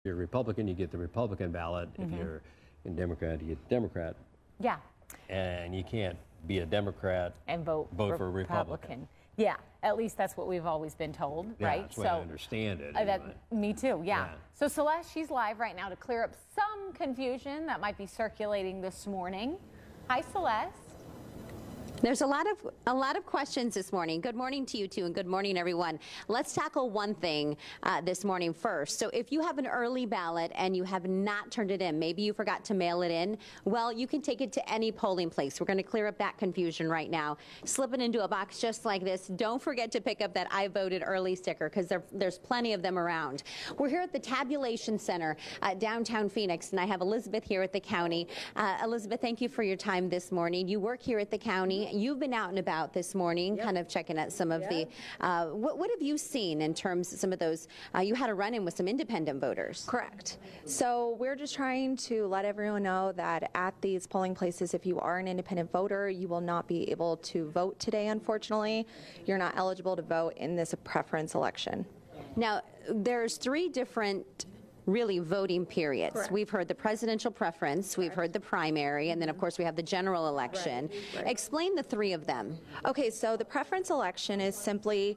you're Republican, you get the Republican ballot. If you're in Democrat, you get Democrat. Yeah. And you can't be a Democrat and vote for a Republican. Yeah, at least that's what we've always been told, right? That's the way I understand it. Anyway. Me too, yeah. So Celeste, she's live right now to clear up some confusion that might be circulating this morning. Hi, Celeste. There's a lot of questions this morning. Good morning to you two, and good morning, everyone. Let's tackle one thing this morning first. So if you have an early ballot and you have not turned it in, maybe you forgot to mail it in, well, you can take it to any polling place. We're going to clear up that confusion right now. Slip it into a box just like this. Don't forget to pick up that I voted early sticker, because there's plenty of them around. We're here at the Tabulation Center downtown Phoenix, and I have Elizabeth here at the county. Elizabeth, thank you for your time this morning. You work here at the county. You've been out and about this morning, kind of checking out some of the, what have you seen in terms of some of those, you had a run-in with some independent voters. Correct. So we're just trying to let everyone know that at these polling places, if you are an independent voter, you will not be able to vote today, unfortunately. You're not eligible to vote in this preference election. Now, there's 3 different really voting periods. Correct. We've heard the presidential preference, we've heard the primary, and then of course we have the general election. Right. Explain the 3 of them. Okay, so the preference election is simply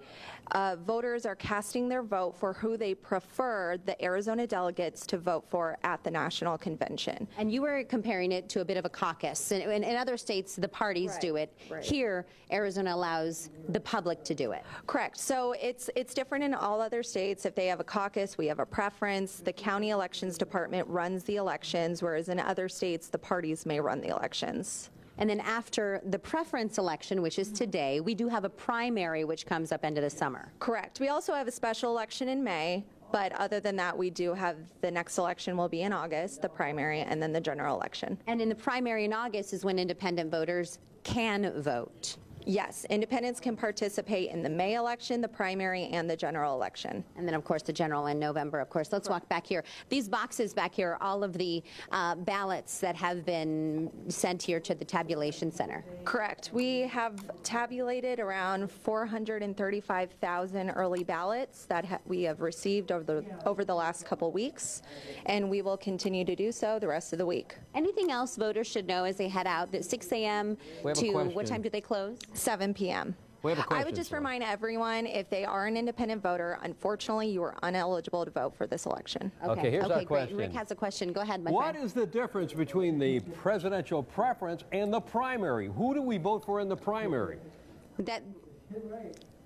voters are casting their vote for who they prefer the Arizona delegates to vote for at the national convention. And you were comparing it to a bit of a caucus. In other states, the parties do it. Right. Here, Arizona allows the public to do it. Correct. So it's different in all other states. If they have a caucus, we have a preference. The county elections department runs the elections, whereas in other states, the parties may run the elections. And then after the preference election, which is today, we do have a primary which comes up into the summer. Correct. We also have a special election in May, but other than that, we do have the next election will be in August, the primary, and then the general election. And in the primary in August is when independent voters can vote. Yes, independents can participate in the May election, the primary, and the general election. And then, of course, the general in November, of course. Let's walk back here. These boxes back here are all of the ballots that have been sent here to the tabulation center. Correct. We have tabulated around 435,000 early ballots that we have received over the last couple weeks, and we will continue to do so the rest of the week. Anything else voters should know as they head out? At 6 a.m. to what time do they close? 7 p.m. I would just remind everyone, if they are an independent voter, unfortunately, you are ineligible to vote for this election. Okay, here's our question. Rick has a question. Go ahead, my friend. What is the difference between the presidential preference and the primary? Who do we vote for in the primary?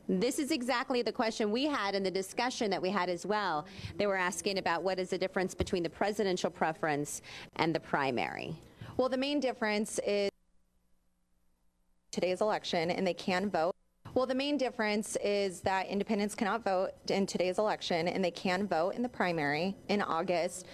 This is exactly the question we had and the discussion that we had as well. They were asking about what is the difference between the presidential preference and the primary. Well, the main difference is today's election, and they can vote. Well, the main difference is that independents cannot vote in today's election, and they can vote in the primary in August.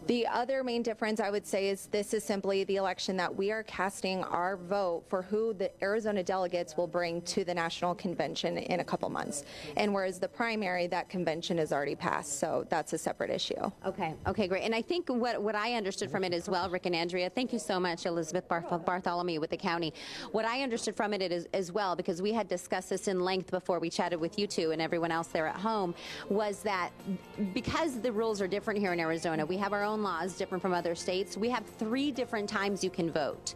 The other main difference, I would say, is this is simply the election that we are casting our vote for who the Arizona delegates will bring to the national convention in a couple months. And whereas the primary, that convention is already passed, so that's a separate issue. Okay, great. And I think what I understood from it as well, Rick and Andrea, thank you so much, Elizabeth Bartholomew with the county. What I understood from it is, as well, because we had discussed this in length before we chatted with you two and everyone else there at home, was that because the rules are different here in Arizona, we have our own laws different from other states. We have 3 different times you can vote.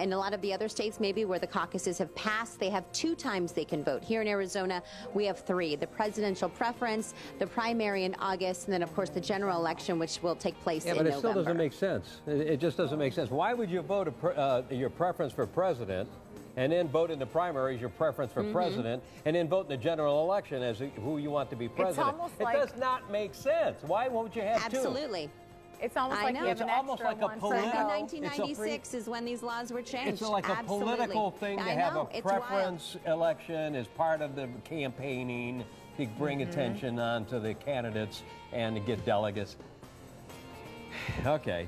In a lot of the other states, maybe where the caucuses have passed, they have 2 times they can vote. Here in Arizona, we have 3. The presidential preference, the primary in August, and then, of course, the general election, which will take place in November. Yeah, but it still doesn't make sense. It just doesn't make sense. Why would you vote your preference for president and then vote in the primary as your preference for president, and then vote in the general election as who you want to be president? It does not make sense. Why won't you have 2? Absolutely. It's almost like you have an extra one. 1996 is when these laws were changed. It's like a political thing to have a preference election as part of the campaigning to bring attention on to the candidates and to get delegates. Okay.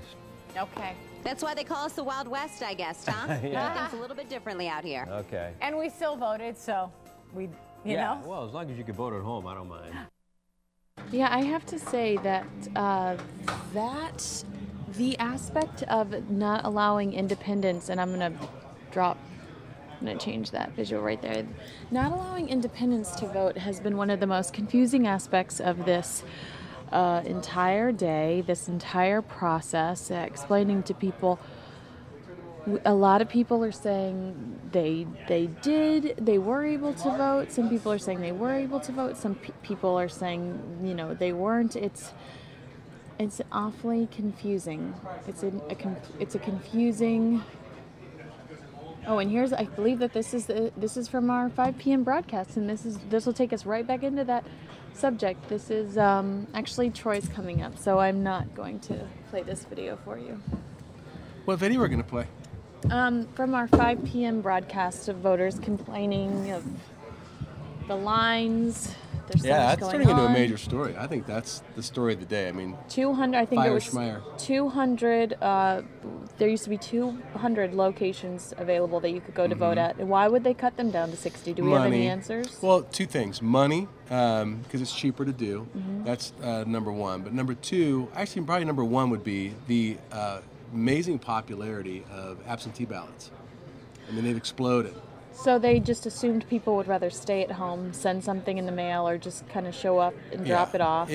That's why they call us the Wild West, I guess, Tom. Yeah. Things a little bit differently out here. Okay. And we still voted, so you know. Well, as long as you can vote at home, I don't mind. Yeah, I have to say that the aspect of not allowing independents, and I'm going to change that visual right there. Not allowing independents to vote has been one of the most confusing aspects of this entire day, this entire process, explaining to people. A lot of people are saying they were able to vote. Some people are saying they were able to vote. Some people are saying, you know, they weren't. It's awfully confusing. It's a confusing. Oh, and here's, I believe that this is from our 5 p.m. broadcast, and this will take us right back into that subject. This is actually Troy's coming up, so I'm not going to play this video for you. What video we're going to play? From our 5 p.m. broadcast of voters complaining of the lines. There's so much that's going turning into a on. major story. I think that's the story of the day. I mean, 200. I think Fire it was Schmeier. 200. There used to be 200 locations available that you could go to vote at. Why would they cut them down to 60? Do we have any answers? Well, two things. Money, because it's cheaper to do. That's number one. But number two, actually, probably number one would be the amazing popularity of absentee ballots. I mean, they've exploded. So they just assumed people would rather stay at home, send something in the mail, or just kind of show up and drop it off.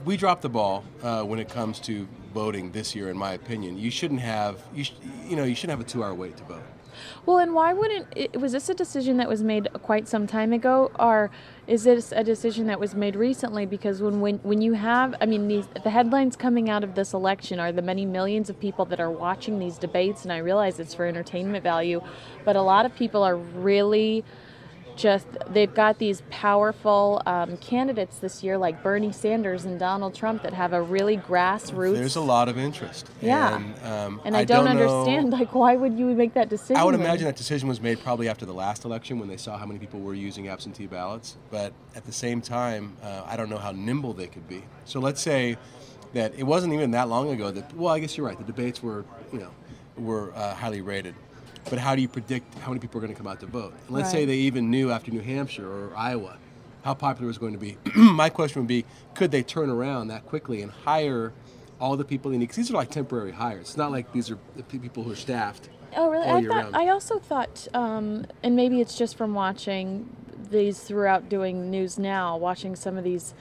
We dropped the ball when it comes to voting this year, in my opinion. You shouldn't have a 2-hour wait to vote. Well, and why wouldn't was this a decision that was made quite some time ago, or is this a decision that was made recently? Because when you have, I mean, the headlines coming out of this election are the many millions of people that are watching these debates, and I realize it's for entertainment value, but a lot of people are really they've got these powerful candidates this year like Bernie Sanders and Donald Trump that have a really grassroots. There's a lot of interest. Yeah. And I don't understand, like, why would you make that decision? I would imagine that decision was made probably after the last election when they saw how many people were using absentee ballots. But at the same time, I don't know how nimble they could be. So let's say that it wasn't even that long ago that, well, I guess you're right, the debates were highly rated. But how do you predict how many people are going to come out to vote? And let's say they even knew after New Hampshire or Iowa how popular it was going to be. My question would be, could they turn around that quickly and hire all the people they need? Because these are like temporary hires. It's not like these are people who are staffed. Oh, really? all year round. I also thought, and maybe it's just from watching these throughout doing News Now, watching some of these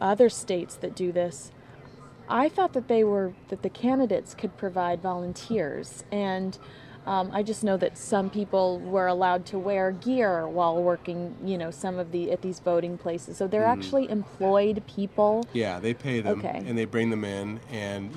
other states that do this. I thought that the candidates could provide volunteers, and I just know that some people were allowed to wear gear while working, some of at these voting places. So they're actually employed people. Yeah, they pay them, and they bring them in. And,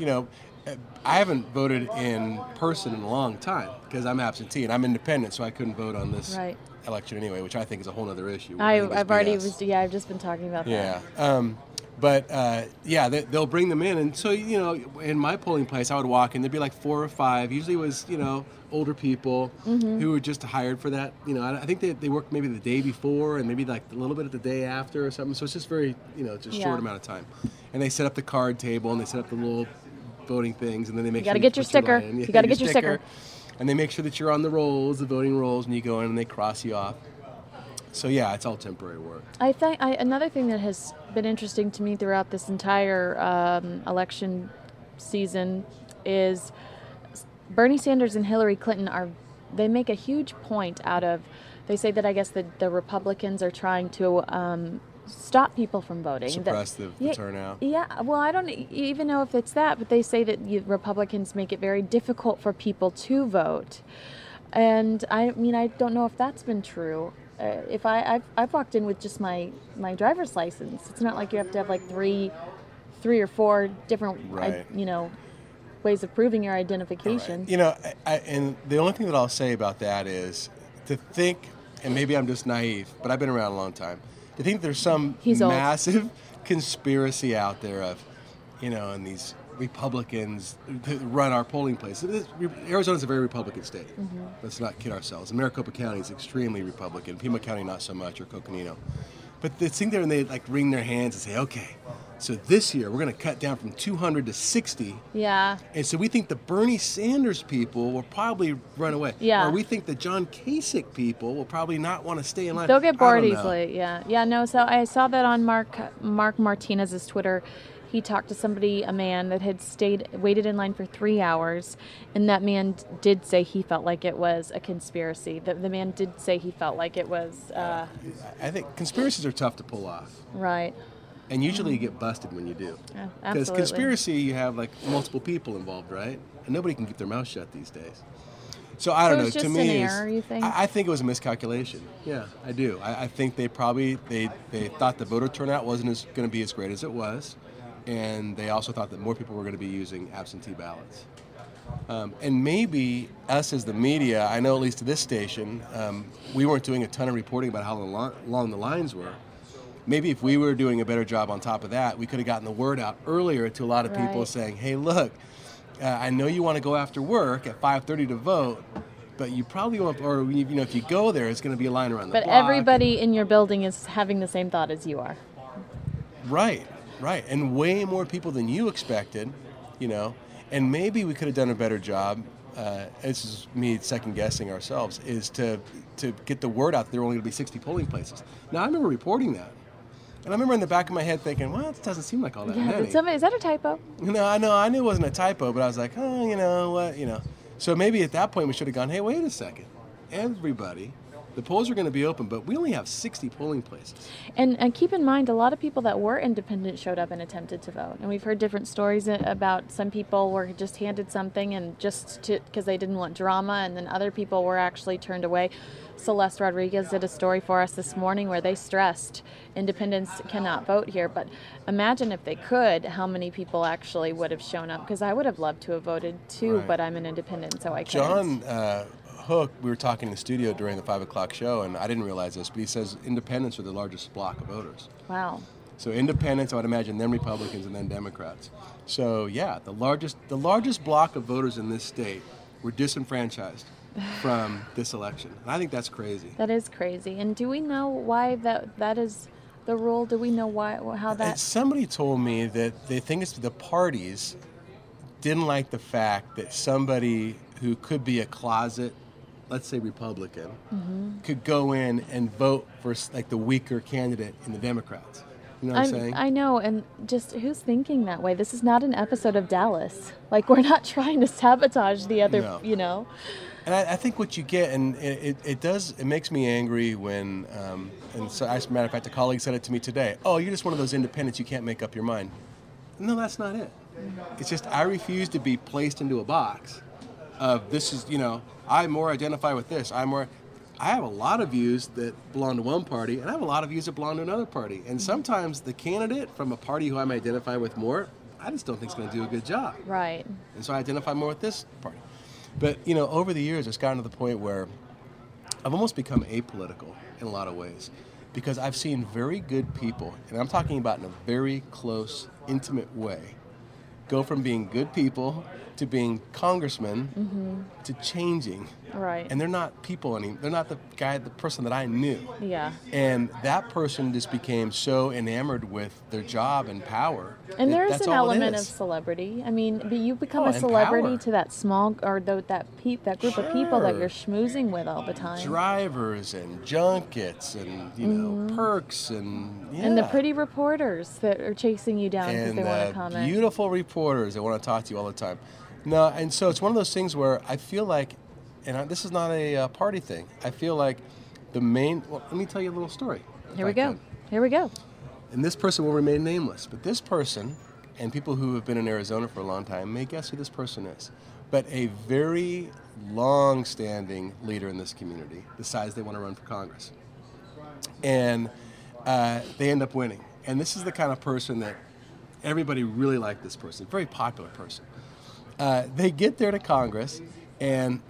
I haven't voted in person in a long time because I'm absentee and I'm independent, so I couldn't vote on this election anyway, which I think is a whole other issue. I've just been talking about that. Yeah. They'll bring them in. And so, in my polling place, I would walk in, there'd be like 4 or 5. Usually it was, older people who were just hired for that. I think they worked maybe the day before and maybe like a little bit of the day after or something. So it's just very, short amount of time. And they set up the card table and they set up the little voting things, and then they make sure you get your sticker. You got to get your sticker. And they make sure that you're on the rolls, the voting rolls, and you go in and they cross you off. So yeah, it's all temporary work. I think another thing that has been interesting to me throughout this entire election season is Bernie Sanders and Hillary Clinton they make a huge point out of, they say that I guess the Republicans are trying to stop people from voting. Suppress the turnout. Yeah, well, I don't even know if it's that, but they say that Republicans make it very difficult for people to vote. And I don't know if that's been true. If I've walked in with just my driver's license. It's not like you have to have like three or four different ways of proving your identification. Right. And the only thing that I'll say about that is to think, and maybe I'm just naive, but I've been around a long time, to think there's some massive conspiracy out there of, and these Republicans who run our polling places. Arizona's a very Republican state. Let's not kid ourselves. And Maricopa County is extremely Republican. Pima County not so much, or Coconino. But they sit there and they like wring their hands and say, okay, so this year we're going to cut down from 200 to 60. Yeah. And so we think the Bernie Sanders people will probably run away. Yeah. Or we think the John Kasich people will probably not want to stay in line. They'll get bored easily. Yeah. Yeah. No. So I saw that on Mark Martinez's Twitter. He talked to a man that had waited in line for 3 hours, and that man did say he felt like it was a conspiracy. The man did say he felt like it was. I think conspiracies are tough to pull off. Right. And usually you get busted when you do. Yeah, Because absolutely. conspiracy, you have like multiple people involved, right? And nobody can keep their mouth shut these days. So I don't So know. it's just to me, an it's- error, you think? I think it was a miscalculation. Yeah, I do. I think they probably they thought the voter turnout wasn't going to be as great as it was, and they also thought that more people were going to be using absentee ballots. And maybe us as the media, I know at least to this station, we weren't doing a ton of reporting about how long the lines were. Maybe if we were doing a better job on top of that, we could have gotten the word out earlier to a lot of people Right. saying, hey, look, I know you want to go after work at 5:30 to vote, but you probably won't, or if you go there, it's going to be a line around the But block. everybody in your building is having the same thought as you are. Right, and way more people than you expected, and maybe we could have done a better job. This is me second guessing ourselves, is to get the word out that there are only going to be 60 polling places. Now I remember reporting that, and I remember in the back of my head thinking, well, it doesn't seem like all that Yeah, many. is that a typo? No, I knew it wasn't a typo, but I was like, oh, you know what, So maybe at that point we should have gone, hey, wait a second, everybody. The polls are going to be open, but we only have 60 polling places. And keep in mind, a lot of people that were independent showed up and attempted to vote. And we've heard different stories about some people were just handed something and because they didn't want drama, and then other people were actually turned away. Celeste Rodriguez did a story for us this morning where they stressed independents cannot vote here. But imagine if they could, how many people actually would have shown up. Because I would have loved to have voted too, Right. but I'm an independent, so I couldn't. John Hook, we were talking in the studio during the 5 o'clock show, and I didn't realize this, but he says independents are the largest block of voters. Wow. So independents, I would imagine, then Republicans, and then Democrats. So yeah, the largest block of voters in this state were disenfranchised from this election. And I think that's crazy. That is crazy. And do we know why that is the rule? Do we know how that? Somebody told me that they think it's the parties didn't like the fact that somebody who could be a closet, let's say Republican, could go in and vote for like the weaker candidate in the Democrats. You know what I'm saying? I know, and just who's thinking that way? This is not an episode of Dallas. Like, we're not trying to sabotage the other, No. And I think what you get, and it makes me angry when, and so as a matter of fact, a colleague said it to me today, oh, you're just one of those independents, you can't make up your mind. No, that's not it. It's just I refuse to be placed into a box of this is, I more identify with this. I have a lot of views that belong to one party, and I have a lot of views that belong to another party. And sometimes the candidate from a party who I may identify with more, I just don't think is going to do a good job. Right. And so I identify more with this party. But, over the years, it's gotten to the point where I've almost become apolitical in a lot of ways because I've seen very good people, and I'm talking about in a very close, intimate way, go from being good people to being congressmen to changing. Right. And they're not people anymore. They're not the person that I knew. Yeah. And that person just became so enamored with their job and power. And there is that's an all it element of is. celebrity. I mean, but you become Oh, a celebrity and power. to that small or that group of people that you're schmoozing with all the time. Drivers and junkets and perks and And the pretty reporters that are chasing you down because and they want to comment. beautiful reporters that want to talk to you all the time. No, and so it's one of those things where I feel like, and this is not a party thing. I feel like the main. Well, let me tell you a little story. Here we go. Here we go. And this person will remain nameless, but this person, and people who have been in Arizona for a long time may guess who this person is. But a very long-standing leader in this community decides they want to run for Congress. And they end up winning. And this is the kind of person that everybody really liked this person, very popular person. They get there to Congress, and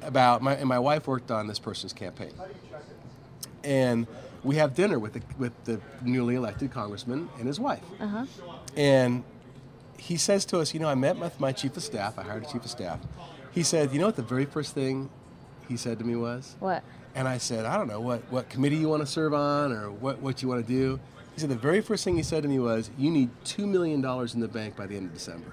my wife worked on this person's campaign. And we have dinner with the newly elected congressman and his wife. Uh-huh. And he says to us, I met with my chief of staff. I hired a chief of staff. He said, what the very first thing he said to me was? What? And I said, I don't know, what committee you want to serve on or what you want to do. He said, the very first thing he said to me was, you need $2 million in the bank by the end of December.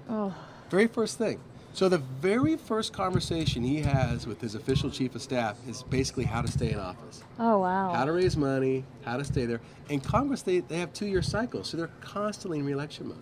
Oh. Very first thing. So the very first conversation he has with his official chief of staff is basically how to stay in office. Oh, wow. How to raise money, how to stay there. In Congress, they have 2-year cycles, so they're constantly in re-election mode.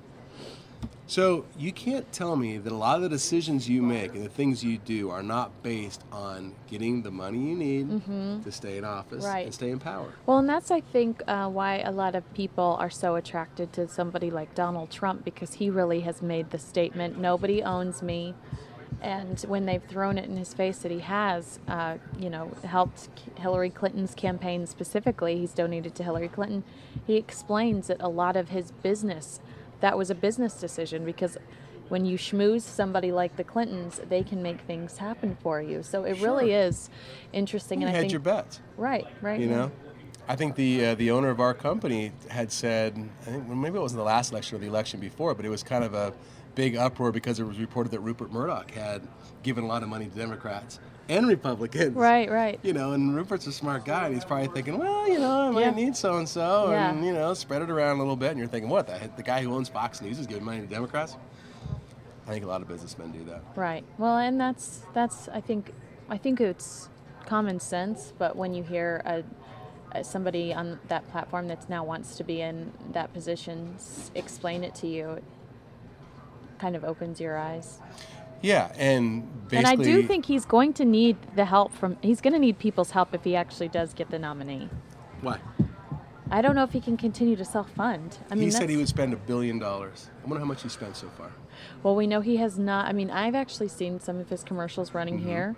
So you can't tell me that a lot of the decisions you make and the things you do are not based on getting the money you need to stay in office and stay in power. Well, and that's, I think, why a lot of people are so attracted to somebody like Donald Trump, because he really has made the statement, nobody owns me. And when they've thrown it in his face that he has, helped Hillary Clinton's campaign specifically, he's donated to Hillary Clinton, he explains that a lot of his business, that was a business decision, because when you schmooze somebody like the Clintons, they can make things happen for you. So it really is interesting. You and I think your bets. Right. You know, I think the owner of our company had said, I think maybe it wasn't the last election or the election before, but it was kind of a big uproar because it was reported that Rupert Murdoch had given a lot of money to Democrats and Republicans. Right. You know, and Rupert's a smart guy, and he's probably thinking, well, you know, I might need so-and-so, and, you know, spread it around a little bit. And you're thinking, what, the guy who owns Fox News is giving money to Democrats? I think a lot of businessmen do that. Right. Well, and that's I think it's common sense, but when you hear somebody on that platform that now wants to be in that position explain it to you, it kind of opens your eyes. Yeah, and basically... And I do think he's going to need the help he's going to need people's help if he actually does get the nominee. Why? I don't know if he can continue to self-fund. I mean, he said he would spend $1 billion. I wonder how much he spent so far. Well, we know he has not. I mean, I've actually seen some of his commercials running here,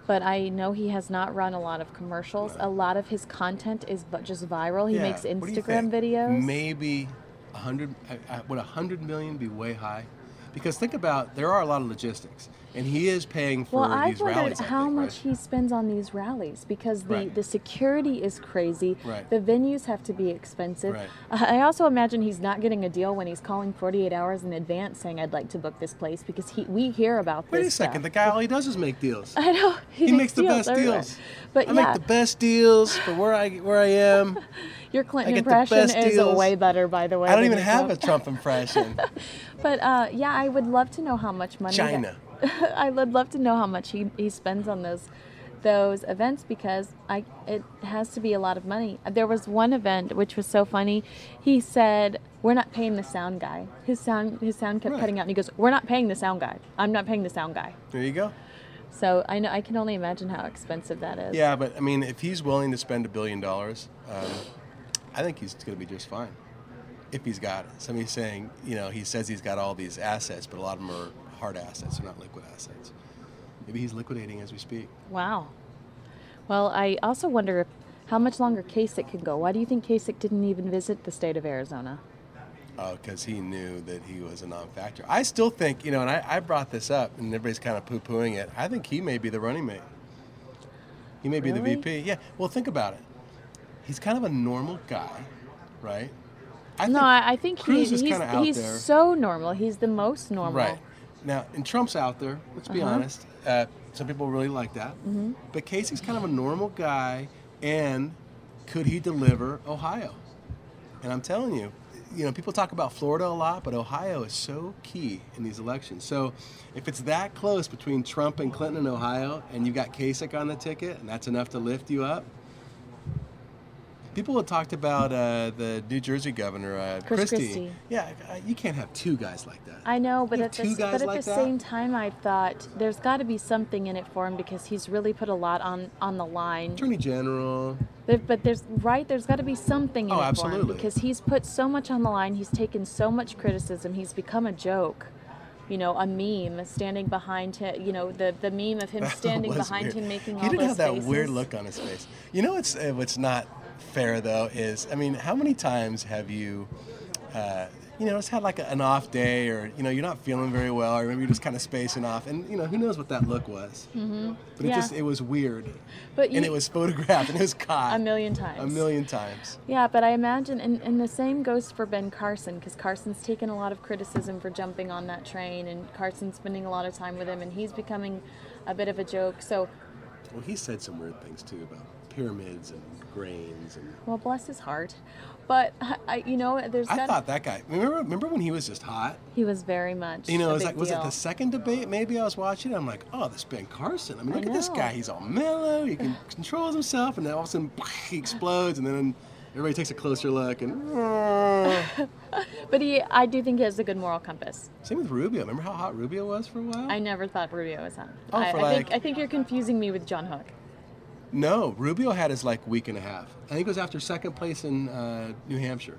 but I know he has not run a lot of commercials. A lot of his content is just viral. He makes Instagram videos. Maybe 100. Would 100 million be way high? Because think about, there are a lot of logistics, and he is paying for these rallies. Well, I've wondered how much he spends on these rallies, because the security is crazy. The venues have to be expensive. I also imagine he's not getting a deal when he's calling 48 hours in advance saying, I'd like to book this place, because we hear about this. Wait a second, the guy, all he does is make deals. I know. He makes the best deals. But I make the best deals for where I am. Your Clinton impression is way better, by the way. I don't even have a Trump impression. But I would love to know how much money. China. I would love to know how much he spends on those events, because it has to be a lot of money. There was one event which was so funny. He said, "We're not paying the sound guy." His sound kept cutting out, and he goes, "We're not paying the sound guy. I'm not paying the sound guy." There you go. So I can only imagine how expensive that is. Yeah, but I mean, if he's willing to spend $1 billion, I think he's going to be just fine. If he's got it. Somebody's saying, you know, he says he's got all these assets, but a lot of them are hard assets, they're not liquid assets. Maybe he's liquidating as we speak. Wow. Well, I also wonder how much longer Kasich can go. Why do you think Kasich didn't even visit the state of Arizona? Oh, because he knew that he was a non-factor. I still think, you know, and I brought this up, and everybody's kind of poo-pooing it. I think he may be the running mate. He may be the VP. Yeah, well, think about it. He's kind of a normal guy, right? I think Cruz is kind of out he's there. So normal. He's the most normal. Right. Now, and Trump's out there, let's be honest. Some people really like that. But Kasich's kind of a normal guy, and could he deliver Ohio? And I'm telling you, you know, people talk about Florida a lot, but Ohio is so key in these elections. So if it's that close between Trump and Clinton in Ohio, and you've got Kasich on the ticket, and that's enough to lift you up, people have talked about the New Jersey governor, Christie. Yeah, you can't have two guys like that. I know, but at the same time, I thought there's got to be something in it for him, because he's really put a lot on the line. Attorney General. But there's got to be something in it for him, because he's put so much on the line. He's taken so much criticism. He's become a joke. You know, a meme standing behind him. You know, the meme of him standing behind him making all those faces. He didn't have that weird look on his face. You know, what's not fair though is, I mean, how many times have you you know, it's had like an off day, or, you know, you're not feeling very well, or maybe you're just kind of spacing off, and, you know, who knows what that look was. But it was weird. And it was photographed, and it was caught. A million times. A million times. Yeah, but I imagine, and the same goes for Ben Carson, because Carson's taken a lot of criticism for jumping on that train, and Carson's spending a lot of time with him, and he's becoming a bit of a joke. So, well, he said some weird things too about pyramids and grains, and well, bless his heart. But you know, I thought that guy. Remember when he was just hot? He was very much. You know, it was like, was it the second debate? Maybe I was watching. I'm like, oh, this Ben Carson. I mean, look at this guy. He's all mellow. He controls himself, and then all of a sudden he explodes, and then everybody takes a closer look, and But I do think he has a good moral compass. same with Rubio. Remember how hot Rubio was for a while? I never thought Rubio was hot. Oh, I think you're confusing me with John Hook. No, Rubio had his like week and a half. I think it was after second place in New Hampshire.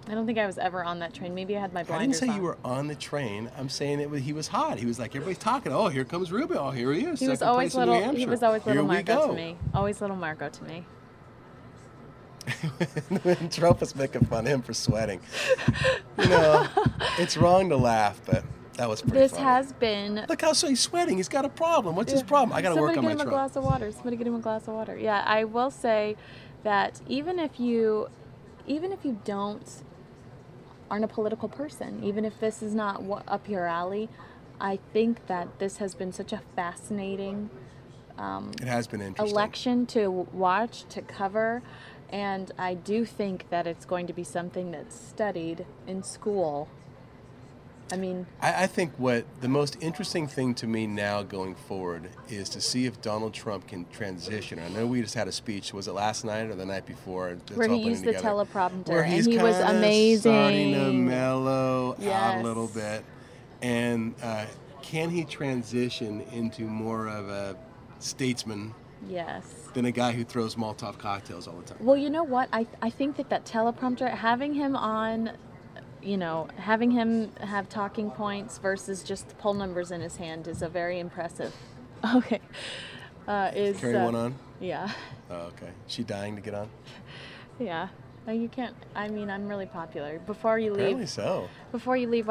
I don't think I was ever on that train. Maybe I had my I blinders didn't say on. you were on the train. I'm saying he was hot. He was like, everybody's talking. Oh, here comes Rubio. Oh, here he is. He was second always place in New little. Hampshire. He was always Here little we Marco go. to me. Always little Marco to me. When Trump was making fun of him for sweating. You know, it's wrong to laugh, but that was pretty This funny. has been. Look how he's sweating. He's got a problem. What's his problem? I got to work on my Somebody get him a Trump. glass of water. Somebody get him a glass of water. Yeah, I will say that even if you aren't a political person, even if this is not up your alley, I think that this has been such a fascinating It has been interesting. election to watch, to cover, and I do think that it's going to be something that's studied in school. I mean, I think what the most interesting thing to me now going forward is to see if Donald Trump can transition. I know we just had a speech. Was it last night or the night before? It's where all he blending used the together. teleprompter, Where and he's he was kinda amazing. starting to mellow out Yes. a little bit. And can he transition into more of a statesman Yes. than a guy who throws Molotov cocktails all the time? Well, you know what? I think that teleprompter, having him on, having him have talking points versus just poll numbers in his hand is a very impressive. Okay. Carry one on? Yeah. Oh, okay. She dying to get on? Yeah. No, you can't. I mean, I'm really popular. Before you Apparently leave, so. why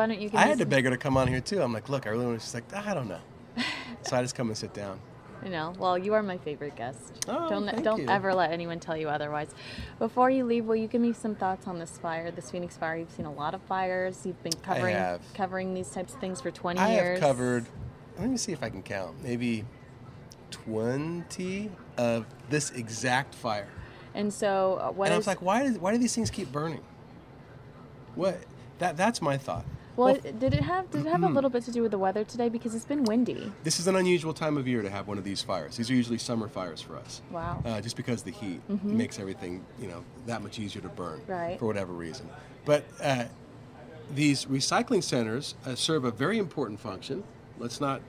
don't you give I me had to some- beg her to come on here too. I'm like, look, I really want to. She's like, I don't know. So I just come and sit down. Well, you are my favorite guest. Oh, thank don't you. ever let anyone tell you otherwise. Before you leave, will you give me some thoughts on this fire, this Phoenix fire? You've seen a lot of fires. You've been have. covering these types of things for 20 I years. have covered, let me see if I can count, maybe 20 of this exact fire. And so, And I was like, why do these things keep burning? What? That's my thought. Well, did it have a little bit to do with the weather today? Because it's been windy. This is an unusual time of year to have one of these fires. These are usually summer fires for us. Wow. Just because the heat makes everything, that much easier to burn Right. for whatever reason. But these recycling centers serve a very important function. Let's not,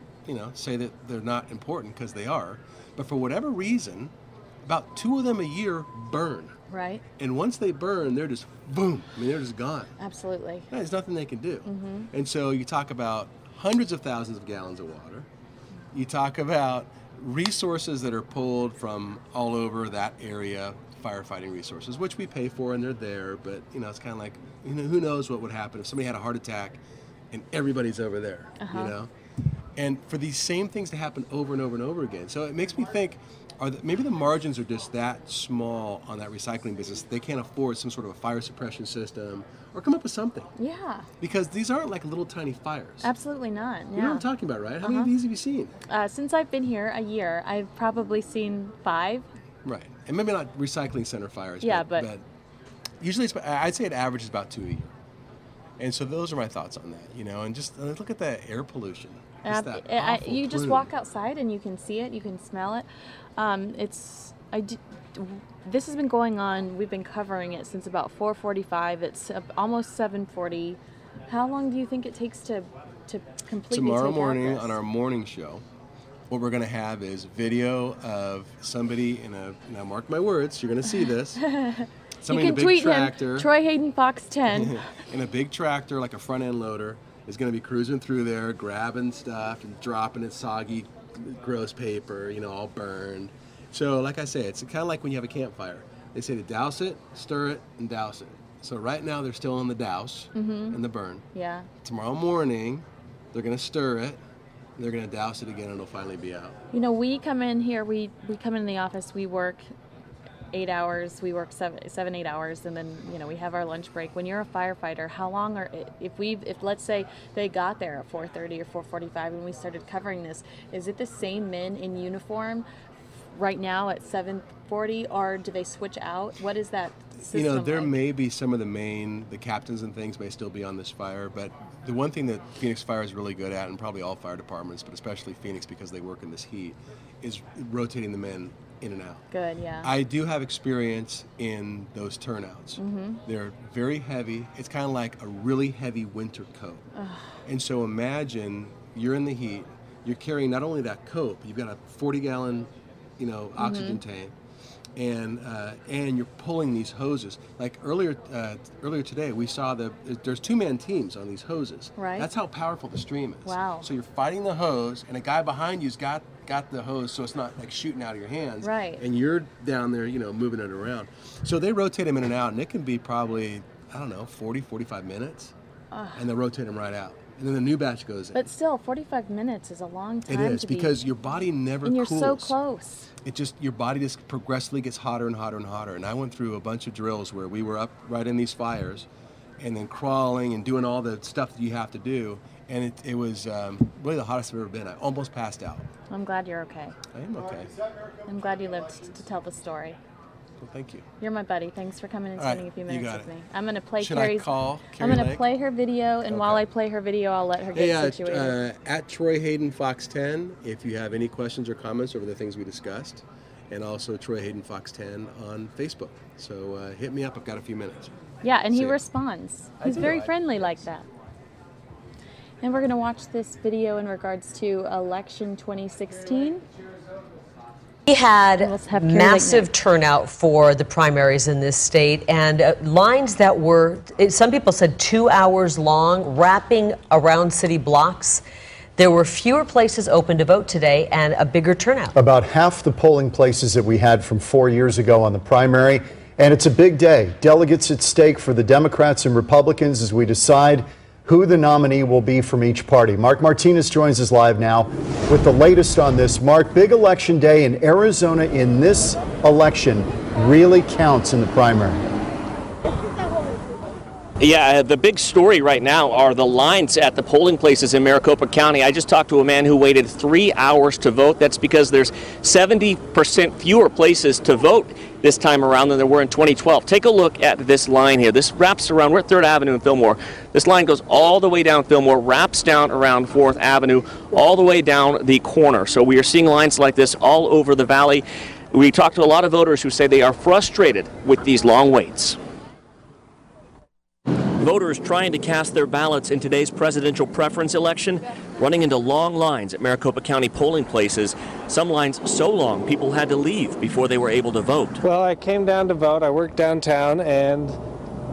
say that they're not important, because they are. But for whatever reason, about 2 of them a year burn. Right. And once they burn, they're just boom. I mean, they're just gone. Absolutely. There's nothing they can do. And so you talk about hundreds of thousands of gallons of water. You talk about resources that are pulled from all over that area, firefighting resources, which we pay for and they're there. But, it's kind of like, who knows what would happen if somebody had a heart attack and everybody's over there, And for these same things to happen over and over and over again. So it makes me think, maybe the margins are just that small on that recycling business. They can't afford some sort of a fire suppression system or come up with something. Yeah. Because these aren't like little tiny fires. Absolutely not. Yeah. You know what I'm talking about, right? How many of these have you seen? Since I've been here a year, I've probably seen 5. Right. And maybe not recycling center fires. Yeah, but but usually I'd say it averages about 2 a year. And so those are my thoughts on that, And just look at the air pollution. Just that awful you just plume. walk outside and you can see it, you can smell it. This has been going on. We've been covering it since about 4:45. It's almost 7:40. How long do you think it takes to completely Tomorrow take out morning this? on our morning show, what we're going to have is video of somebody now mark my words, you're going to see this. You Somebody can in a big tweet tractor. him, Troy Hayden Fox 10. In a big tractor, like a front end loader, is going to be cruising through there, grabbing stuff and dropping it soggy, gross paper, all burned. So, like I say, it's kind of like when you have a campfire. They say to douse it, stir it, and douse it. So right now they're still on the douse and the burn. Yeah. Tomorrow morning, they're going to stir it, and they're going to douse it again, and it'll finally be out. We come in here, we come in the office, we work 8 hours, we work 8 hours, and then we have our lunch break. When you're a firefighter, how long if let's say they got there at 4:30 or 4:45 and we started covering this, is it the same men in uniform right now at 7:40, or do they switch out? What is that system there like? may be some of the captains and things may still be on this fire, but the one thing that Phoenix Fire is really good at, and probably all fire departments, but especially Phoenix because they work in this heat, is rotating the men in and out. Good, yeah. I do have experience in those turnouts. They're very heavy. It's kind of like a really heavy winter coat. And so imagine you're in the heat, you're carrying not only that coat, but you've got a 40-gallon, oxygen tank, and you're pulling these hoses. Like earlier today, we saw there's two-man teams on these hoses. Right. That's how powerful the stream is. Wow. So you're fighting the hose, and a guy behind you's got the hose, so it's not like shooting out of your hands. Right. And you're down there, moving it around. So they rotate them in and out, and it can be probably, 40, 45 minutes, and they rotate them right out. And then the new batch goes in. But still, 45 minutes is a long time. It is, to because your body never and you're cools. so close. Your body just progressively gets hotter and hotter and hotter. And I went through a bunch of drills where we were up right in these fires and then crawling and doing all the stuff that you have to do. And it was really the hottest I've ever been. I almost passed out. I'm glad you're okay. I am okay. I'm glad you lived to tell the story. Well, thank you. You're my buddy. Thanks for coming and spending a few minutes with me. I'm going to play Should Carrie's. I call I'm Carrie going to Lake? play her video, and while I play her video, I'll let her get situated. At Troy Hayden Fox 10, if you have any questions or comments over the things we discussed, and also Troy Hayden Fox 10 on Facebook. So hit me up. I've got a few minutes. Yeah, and he See. responds. He's very friendly like that. And we're going to watch this video in regards to election 2016. We had massive turnout for the primaries in this state, and lines that were, some people said 2 hours long, wrapping around city blocks. There were fewer places open to vote today and a bigger turnout. About half the polling places that we had from 4 years ago on the primary, and it's a big day. Delegates at stake for the Democrats and Republicans as we decide who the nominee will be from each party. Mark Martinez joins us live now with the latest on this. Mark, big election day in Arizona. In this election really counts in the primary. Yeah, the big story right now are the lines at the polling places in Maricopa County. I just talked to a man who waited 3 hours to vote. That's because there's 70% fewer places to vote this time around than there were in 2012. Take a look at this line here. This wraps around, we're at 3rd Avenue in Fillmore. This line goes all the way down Fillmore, wraps down around 4th Avenue, all the way down the corner. So we are seeing lines like this all over the valley. We talked to a lot of voters who say they are frustrated with these long waits. Voters trying to cast their ballots in today's presidential preference election running into long lines at Maricopa County polling places. Some lines so long people had to leave before they were able to vote. Well, I came down to vote. I work downtown, and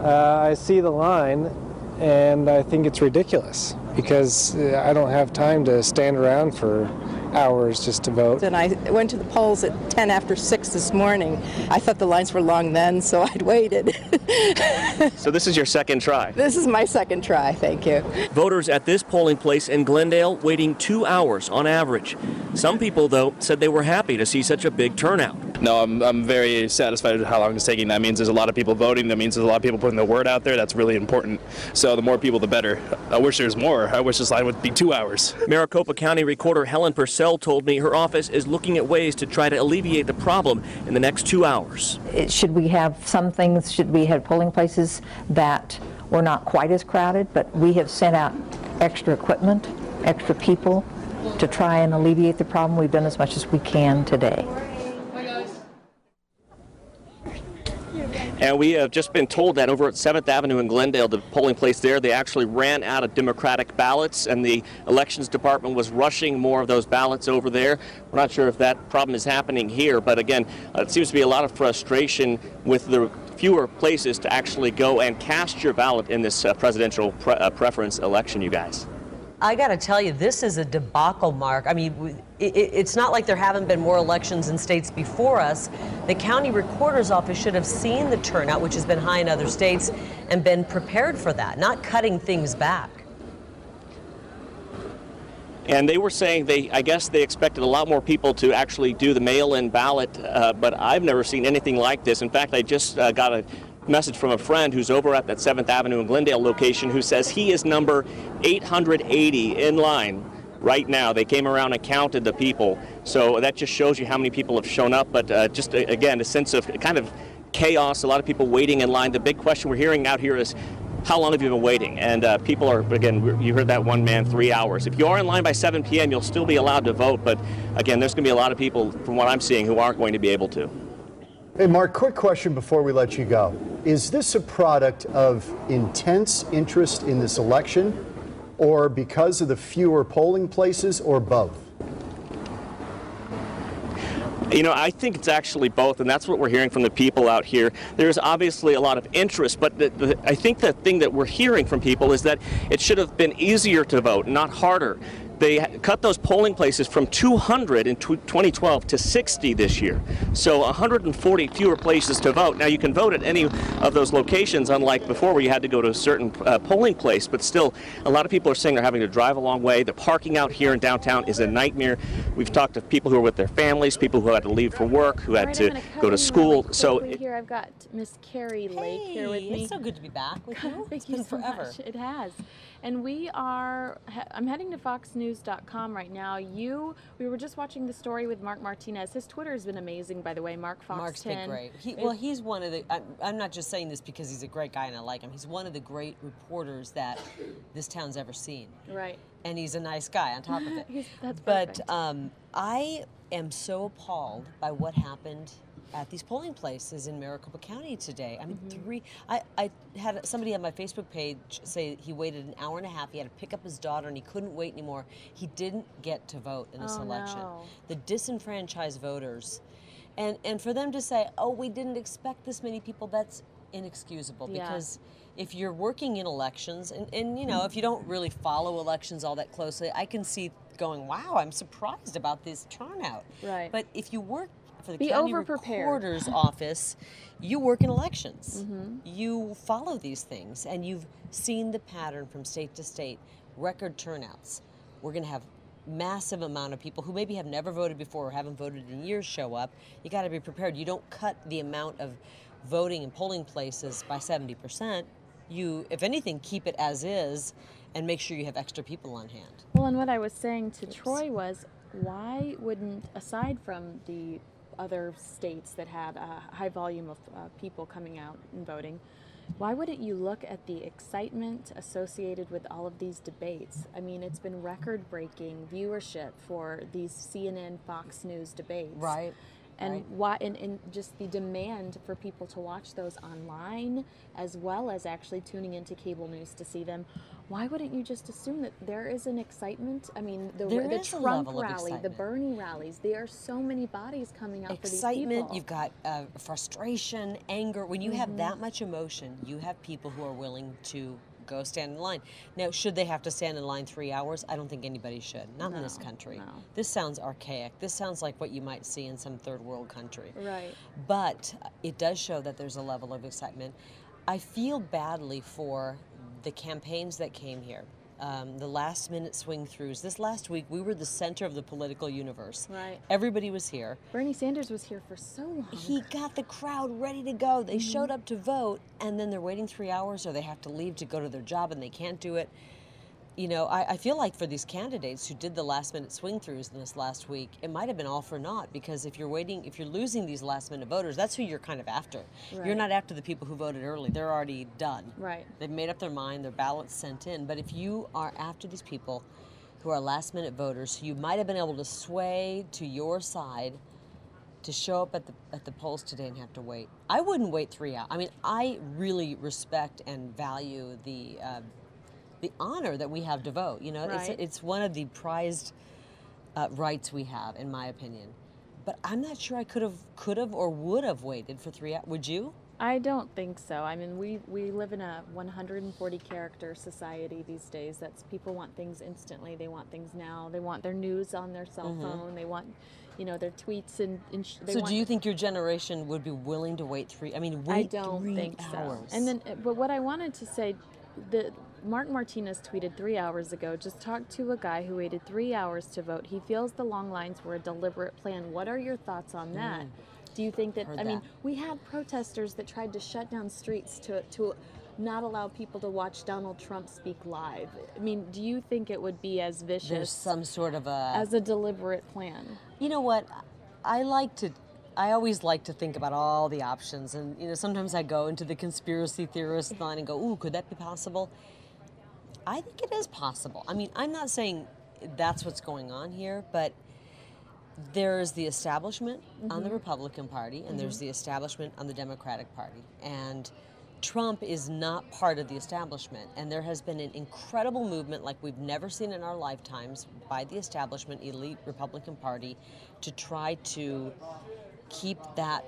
I see the line, and I think it's ridiculous because I don't have time to stand around for hours just to vote. And I went to the polls at 10 after 6 this morning. I thought the lines were long then, so I'd waited. So this is your second try? This is my second try, thank you. Voters at this polling place in Glendale waiting 2 hours on average. Some people, though, said they were happy to see such a big turnout. No, I'm very satisfied with how long it's taking. That means there's a lot of people voting. That means there's a lot of people putting the word out there. That's really important. So the more people, the better. I wish there's more. I wish this line would be 2 hours. Maricopa County Recorder Helen Purcell told me her office is looking at ways to try to alleviate the problem in the next 2 hours. Should we have some things, should we have polling places that were not quite as crowded, but we have sent out extra equipment, extra people to try and alleviate the problem. We've done as much as we can today. And we have just been told that over at 7th Avenue in Glendale, the polling place there, they actually ran out of Democratic ballots, and the elections department was rushing more of those ballots over there. We're not sure if that problem is happening here, but again, it seems to be a lot of frustration with the fewer places to actually go and cast your ballot in this presidential preference election, you guys. I got to tell you, this is a debacle, Mark. I mean, it's not like there haven't been more elections in states before us. The county recorder's office should have seen the turnout, which has been high in other states, and been prepared for that, not cutting things back. And they were saying I guess they expected a lot more people to actually do the mail-in ballot, but I've never seen anything like this. In fact, I just got a message from a friend who's over at that 7th Avenue and Glendale location who says he is number 880 in line right now. They came around and counted the people. So that just shows you how many people have shown up. But just, again, a sense of kind of chaos, a lot of people waiting in line. The big question we're hearing out here is, how long have you been waiting? And people are, again, you heard that one man, 3 hours. If you are in line by 7 p.m., you'll still be allowed to vote. But again, there's going to be a lot of people, from what I'm seeing, who aren't going to be able to. Hey, Mark, quick question before we let you go. Is this a product of intense interest in this election, or because of the fewer polling places, or both? You know, I think it's actually both, and that's what we're hearing from the people out here. There's obviously a lot of interest, but I think the thing that we're hearing from people is that it should have been easier to vote, not harder. They cut those polling places from 200 in 2012 to 60 this year. So 140 fewer places to vote. Now, you can vote at any of those locations, unlike before where you had to go to a certain polling place, but still, a lot of people are saying they're having to drive a long way. The parking out here in downtown is a nightmare. We've talked to people who are with their families, people who had to leave for work, who had to go to school. So here I've got Miss Carrie Lake here with me. It's so good to be back with you. Thank you so much. It has. And I'm heading to foxnews.com right now. We were just watching the story with Mark Martinez. His Twitter has been amazing, by the way, Mark Fox Mark's 10. been great. He's one of the, I'm not just saying this because he's a great guy and I like him. He's one of the great reporters that this town's ever seen. Right. And he's a nice guy on top of it. That's perfect. But I am so appalled by what happened at these polling places in Maricopa County today. I mean, I had somebody on my Facebook page say he waited an hour and a half. He had to pick up his daughter and he couldn't wait anymore. He didn't get to vote in this election. No. The disenfranchised voters. And for them to say, oh, we didn't expect this many people, that's inexcusable. Yeah. Because if you're working in elections, and you know, if you don't really follow elections all that closely, I can see going, wow, I'm surprised about this turnout. Right. But if you work for the Be county over-prepared. recorder's office, you work in elections. You follow these things, and you've seen the pattern from state to state, record turnouts. We're going to have massive amount of people who maybe have never voted before or haven't voted in years show up. You got to be prepared. You don't cut the amount of voting in polling places by 70%. You, if anything, keep it as is and make sure you have extra people on hand. Well, and what I was saying to Troy was, why wouldn't, aside from the other states that had a high volume of people coming out and voting, why wouldn't you look at the excitement associated with all of these debates? I mean, it's been record-breaking viewership for these CNN, Fox News debates. Right. And why? And just the demand for people to watch those online, as well as actually tuning into cable news to see them. Why wouldn't you just assume that there is an excitement? I mean, the Trump rally, the Bernie rallies. There are so many bodies coming out for these people. You've got frustration, anger. When you have that much emotion, you have people who are willing to go stand in line. Now, should they have to stand in line 3 hours? I don't think anybody should. Not in this country. No. This sounds archaic. This sounds like what you might see in some third world country. Right. But it does show that there's a level of excitement. I feel badly for the campaigns that came here. The last minute swing throughs. This last week, we were the center of the political universe. Right. Everybody was here. Bernie Sanders was here for so long. He got the crowd ready to go. They showed up to vote, and then they're waiting 3 hours, or they have to leave to go to their job, and they can't do it. You know, I feel like for these candidates who did the last-minute swing-throughs in this last week, it might have been all for naught, because if you're losing these last-minute voters, that's who you're kind of after. Right. You're not after the people who voted early. They're already done. Right. They've made up their mind, their ballots sent in. But if you are after these people who are last-minute voters, who you might have been able to sway to your side to show up at the polls today and have to wait, I wouldn't wait 3 hours. I mean, I really respect and value the honor that we have to vote. You know, Right. it's one of the prized rights we have, in my opinion. But I'm not sure I could have or would have waited for 3 hours. Would you? I don't think so. I mean, we live in a 140 character society these days. That's people want things instantly. They want things now. They want their news on their cell phone. They want, you know, their tweets and So do you think your generation would be willing to wait wait I don't 3 think hours? so. And then, but what I wanted to say, Mark Martinez tweeted 3 hours ago, just talked to a guy who waited 3 hours to vote. He feels the long lines were a deliberate plan. What are your thoughts on that? Do you think that, I mean, we had protesters that tried to shut down streets to not allow people to watch Donald Trump speak live. I mean, do you think it would be as vicious There's some sort of as a deliberate plan? You know what? I like to I always like to think about all the options, and sometimes I go into the conspiracy theorist line and go, "Ooh, could that be possible?" I think it is possible. I mean, I'm not saying that's what's going on here, but there's the establishment on the Republican Party, and there's the establishment on the Democratic Party, and Trump is not part of the establishment, and there has been an incredible movement like we've never seen in our lifetimes by the establishment, elite Republican Party, to try to keep that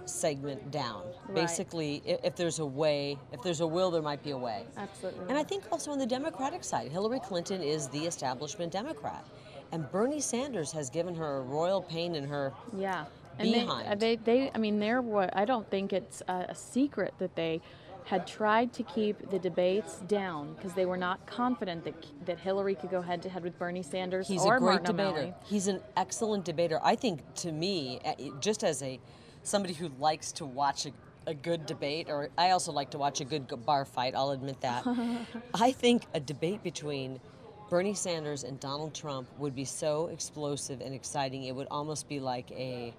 segment down. Right. Basically, if there's a way, if there's a will, there might be a way. Absolutely. And I think also on the Democratic side, Hillary Clinton is the establishment Democrat, and Bernie Sanders has given her a royal pain in her behind. They're what I don't think it's a secret that they had tried to keep the debates down because they were not confident that Hillary could go head to head with Bernie Sanders or Martin O'Malley. He's an excellent debater. I think, to me, just as somebody who likes to watch a good debate, or I also like to watch a good bar fight, I'll admit that. I think a debate between Bernie Sanders and Donald Trump would be so explosive and exciting. It would almost be like a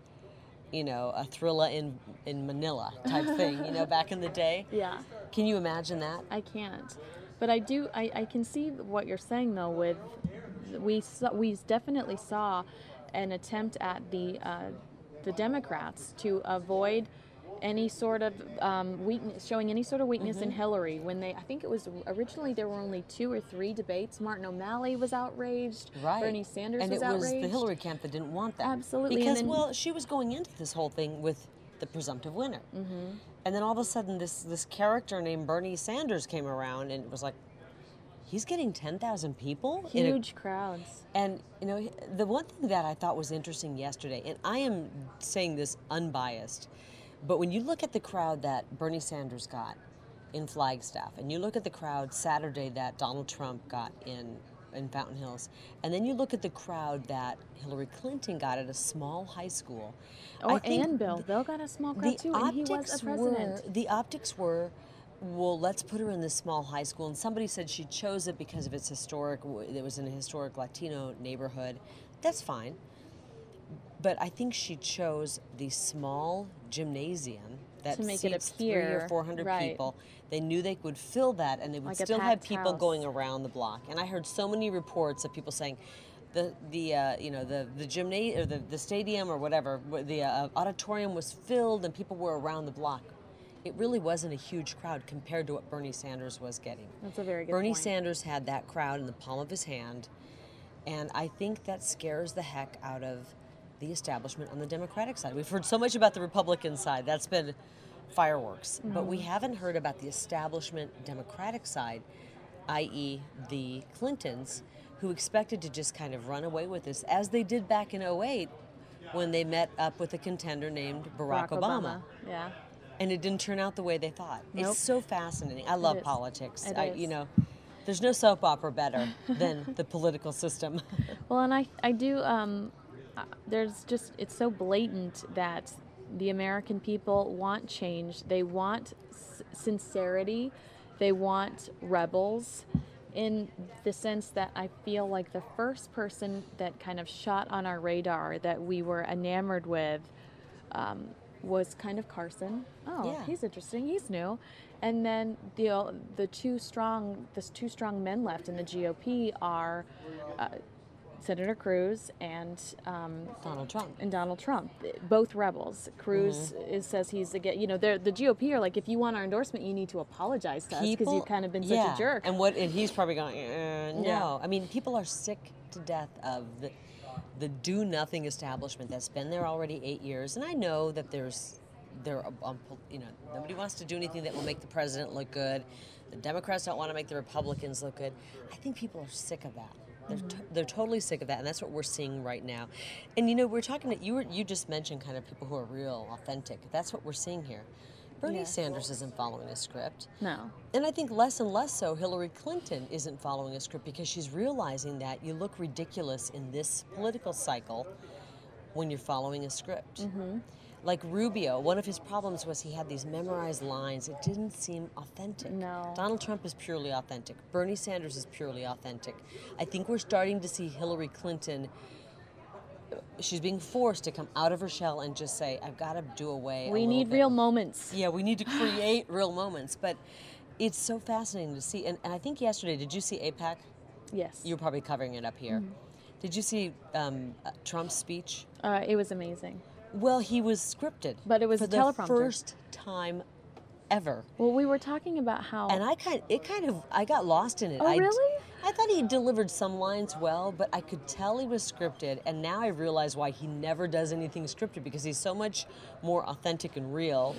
thriller in Manila type thing, back in the day. Yeah. Can you imagine that? I can't. But I do, I can see what you're saying, though, with, we definitely saw an attempt at the Democrats to avoid any sort of weakness, showing any sort of weakness in Hillary. When I think it was originally there were only 2 or 3 debates. Martin O'Malley was outraged. Right. Bernie Sanders was outraged. And it was the Hillary camp that didn't want that. Absolutely. Because, she was going into this whole thing with the presumptive winner. And then all of a sudden this character named Bernie Sanders came around, and it was like, he's getting 10,000 people? Huge crowds. And, the one thing that I thought was interesting yesterday, and I am saying this unbiased, but when you look at the crowd that Bernie Sanders got in Flagstaff, and you look at the crowd Saturday that Donald Trump got in Fountain Hills, and then you look at the crowd that Hillary Clinton got at a small high school. And Bill got a small crowd too, and he was a president. The optics were, well, let's put her in this small high school. And somebody said she chose it because of its historic, it was in a historic Latino neighborhood. That's fine. But I think she chose the small gymnasium that seats 300 or 400 people. They knew they would fill that, and they would still have people going around the block. And I heard so many reports of people saying, the gymnasium or the stadium or whatever, the auditorium was filled and people were around the block. It really wasn't a huge crowd compared to what Bernie Sanders was getting. That's a very good Bernie point. Sanders had that crowd in the palm of his hand, and I think that scares the heck out of the establishment on the Democratic side. We've heard so much about the Republican side. That's been fireworks. But we haven't heard about the establishment Democratic side, i.e. the Clintons, who expected to just kind of run away with this, as they did back in 2008 when they met up with a contender named Barack Obama. Yeah. And it didn't turn out the way they thought. Nope. It's so fascinating. I love politics. It is. There's no soap opera better than the political system. Well, and I do, it's so blatant that the American people want change. They want sincerity. They want rebels, in the sense that I feel like the first person that kind of shot on our radar that we were enamored with was kind of Carson. Oh, yeah. He's interesting. He's new. And then the two strong men left in the GOP are Senator Cruz and Donald Trump. Both rebels. Cruz says he's again. The GOP are like, if you want our endorsement, you need to apologize to us because you've kind of been such a jerk. And he's probably going, no. Yeah. I mean, people are sick to death of the do-nothing establishment that's been there already 8 years. And I know that nobody wants to do anything that will make the president look good. The Democrats don't want to make the Republicans look good. I think people are sick of that. They're totally sick of that, and that's what we're seeing right now. And we're talking. You just mentioned kind of people who are real, authentic. That's what we're seeing here. Bernie Sanders isn't following a script. No. And I think less and less so Hillary Clinton isn't following a script, because she's realizing that you look ridiculous in this political cycle when you're following a script. Like Rubio, one of his problems was he had these memorized lines. It didn't seem authentic. No. Donald Trump is purely authentic. Bernie Sanders is purely authentic. I think we're starting to see Hillary Clinton she's being forced to come out of her shell and just say, I've got to do away. We need real moments. Yeah, we need to create real moments. But it's so fascinating to see. And I think yesterday, did you see AIPAC? Yes. You were probably covering it up here. Mm-hmm. Did you see Trump's speech? It was amazing. Well, he was scripted. But it was for a the teleprompter. first time ever. Well, we were talking about how... And I got lost in it. Oh, really? I thought he delivered some lines well, but I could tell he was scripted, and now I realize why he never does anything scripted, because he's so much more authentic and real.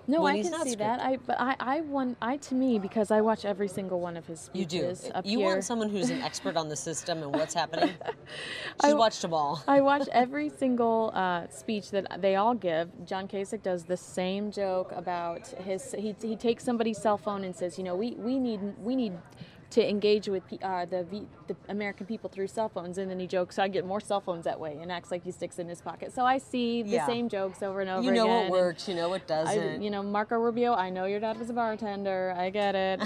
No, when I he's can not see scripted. that. To me, because I watch every single one of his You do. speeches up You here. want someone who's an expert on the system and what's happening? She's watched them all. I watch every single speech that they all give. John Kasich does the same joke about he takes somebody's cell phone and says, we need to engage with the American people through cell phones, and then he jokes, I get more cell phones that way, and acts like he sticks in his pocket. So I see the same jokes over and over again. You know what works, you know what doesn't. Marco Rubio, I know your dad was a bartender, I get it.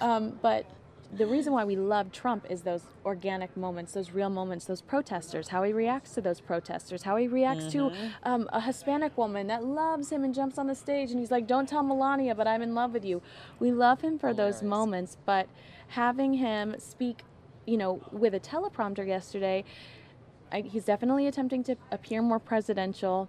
But the reason why we love Trump is those organic moments, those real moments, those protesters, how he reacts to those protesters, how he reacts to a Hispanic woman that loves him and jumps on the stage and he's like, don't tell Melania, but I'm in love with you. We love him for those moments, but having him speak, with a teleprompter yesterday, he's definitely attempting to appear more presidential.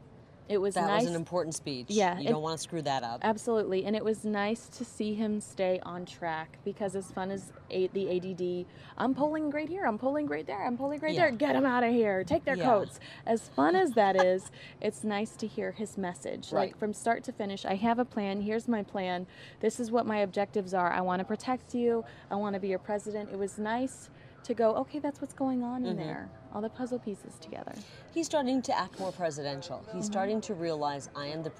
It was nice. That was an important speech. Yeah. You don't want to screw that up. Absolutely. And it was nice to see him stay on track, because as fun as the ADD, I'm polling great here, I'm polling great there, I'm polling great there, get them out of here, take their coats. As fun as that is, it's nice to hear his message. Right. Like from start to finish, I have a plan, here's my plan, this is what my objectives are, I want to protect you, I want to be your president. It was nice to go, okay, that's what's going on in there. All the puzzle pieces together. He's starting to act more presidential. He's starting to realize I am the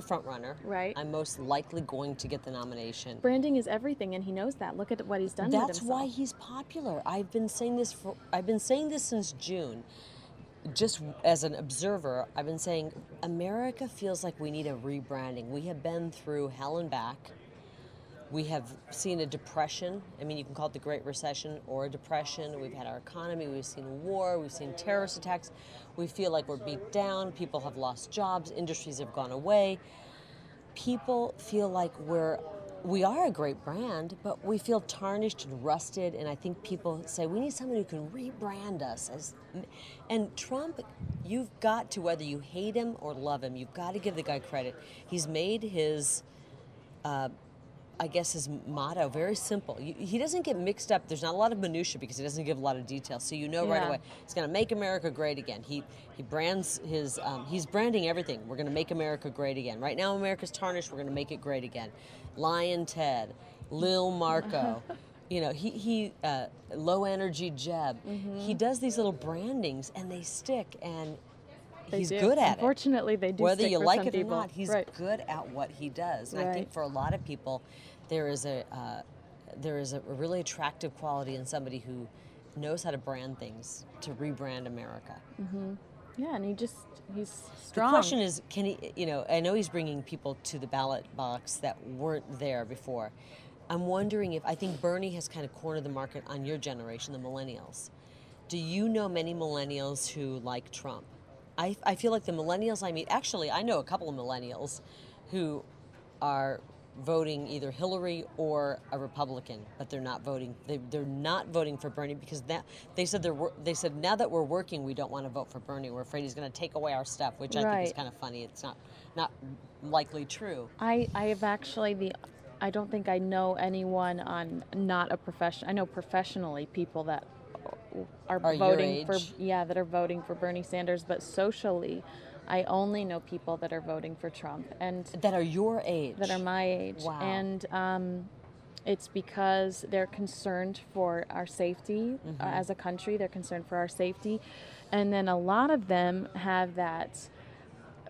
front runner. Right. I'm most likely going to get the nomination. Branding is everything, and he knows that. Look at what he's done with himself. That's why he's popular. I've been saying this since June. Just as an observer, I've been saying America feels like we need a rebranding. We have been through hell and back. We have seen a depression. I mean, you can call it the Great Recession or a depression. We've had our economy. We've seen war. We've seen terrorist attacks. We feel like we're beat down. People have lost jobs. Industries have gone away. People feel like we are a great brand, but we feel tarnished and rusted. And I think people say we need someone who can rebrand us. And Trump, you've got to, whether you hate him or love him, you've got to give the guy credit. He's made his his motto very simple. He doesn't get mixed up. There's not a lot of minutia because he doesn't give a lot of details. So right away, he's going to make America great again. He brands his, he's branding everything. We're going to make America great again. Right now, America's tarnished. We're going to make it great again. Lion Ted, Lil Marco, he low energy Jeb. He does these little brandings and they stick, and he's good at it. Unfortunately, they do. Whether stick you for like some it people. or not, he's good at what he does. And I think for a lot of people, there is a really attractive quality in somebody who knows how to brand things, to rebrand America. Yeah, and he's strong. The question is, can he? I know he's bringing people to the ballot box that weren't there before. I'm wondering I think Bernie has kind of cornered the market on your generation, the millennials. Do you know many millennials who like Trump? I feel like the millennials I meet, actually, I know a couple of millennials who are voting either Hillary or a Republican, but they're not voting. They're not voting for Bernie because they said now that we're working, we don't want to vote for Bernie. We're afraid he's going to take away our stuff, which I think is kind of funny. It's not likely true. I have actually I don't think I know anyone on not a profession. I know professionally people that are voting that are voting for Bernie Sanders, but socially, I only know people that are voting for Trump and that are your age, that are my age. Wow. And it's because they're concerned for our safety as a country. They're concerned for our safety, and then a lot of them have that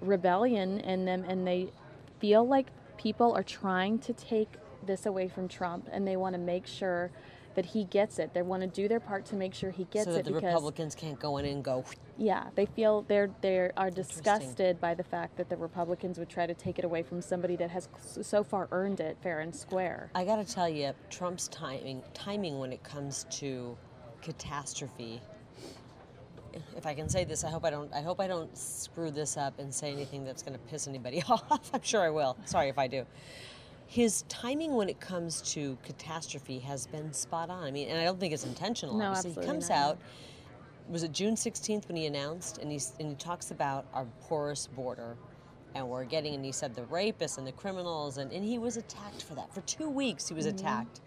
rebellion in them, and they feel like people are trying to take this away from Trump, and they want to make sure that he gets it. They want to do their part to make sure he gets it. So that the Republicans can't go in and go. Yeah, they feel they are disgusted by the fact that the Republicans would try to take it away from somebody that has so far earned it fair and square. I got to tell you, Trump's timing when it comes to catastrophe, if I can say this, I hope I don't screw this up and say anything that's going to piss anybody off. I'm sure I will. Sorry if I do. His timing when it comes to catastrophe has been spot on. I mean, and I don't think it's intentional. No, obviously. absolutely He comes not. out. Was it June 16th when he announced, and he talks about our porous border, and he said the rapists and the criminals, and he was attacked for that. For 2 weeks he was attacked.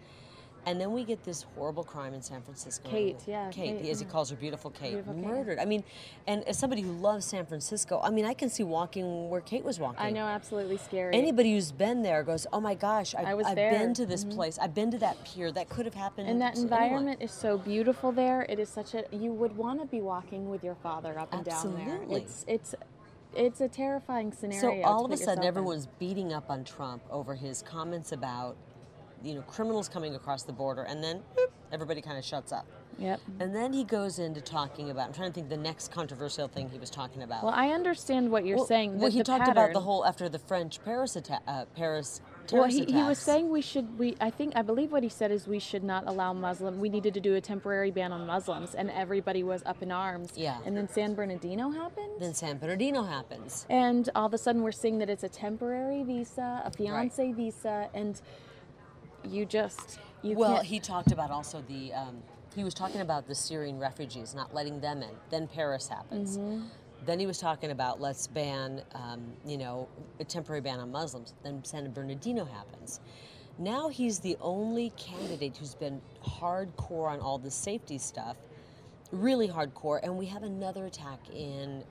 And then we get this horrible crime in San Francisco. Kate, Kate, as he calls her, beautiful Kate, Beautiful Kate. murdered. I mean, and as somebody who loves San Francisco, I mean, I can see walking where Kate was walking. I know, absolutely scary. Anybody who's been there goes, oh my gosh, I've there. been to this place. I've been to that pier. That could have happened. And that to environment anyone. is so beautiful there. It is such a, you would want to be walking with your father up and down there. Absolutely. It's a terrifying scenario. So all to of a put sudden, yourself in. everyone's beating up on Trump over his comments about, criminals coming across the border, and then boop, everybody kind of shuts up. Yep. And then he goes into talking about, I'm trying to think the next controversial thing he was talking about. Well, I understand what you're saying. Well, he the talked about pattern. the whole, after the French Paris terrorist Well, attacks. he was saying I believe what he said is we should not allow we needed to do a temporary ban on Muslims, and everybody was up in arms. Yeah. And then San Bernardino happened. Then San Bernardino happens. And all of a sudden we're seeing that it's a temporary visa, a fiance visa, and you Well, can't. he talked about also he was talking about the Syrian refugees, not letting them in. Then Paris happens. Mm-hmm. Then he was talking about let's ban, a temporary ban on Muslims. Then San Bernardino happens. Now he's the only candidate who's been hardcore on all the safety stuff, really hardcore, and we have another attack in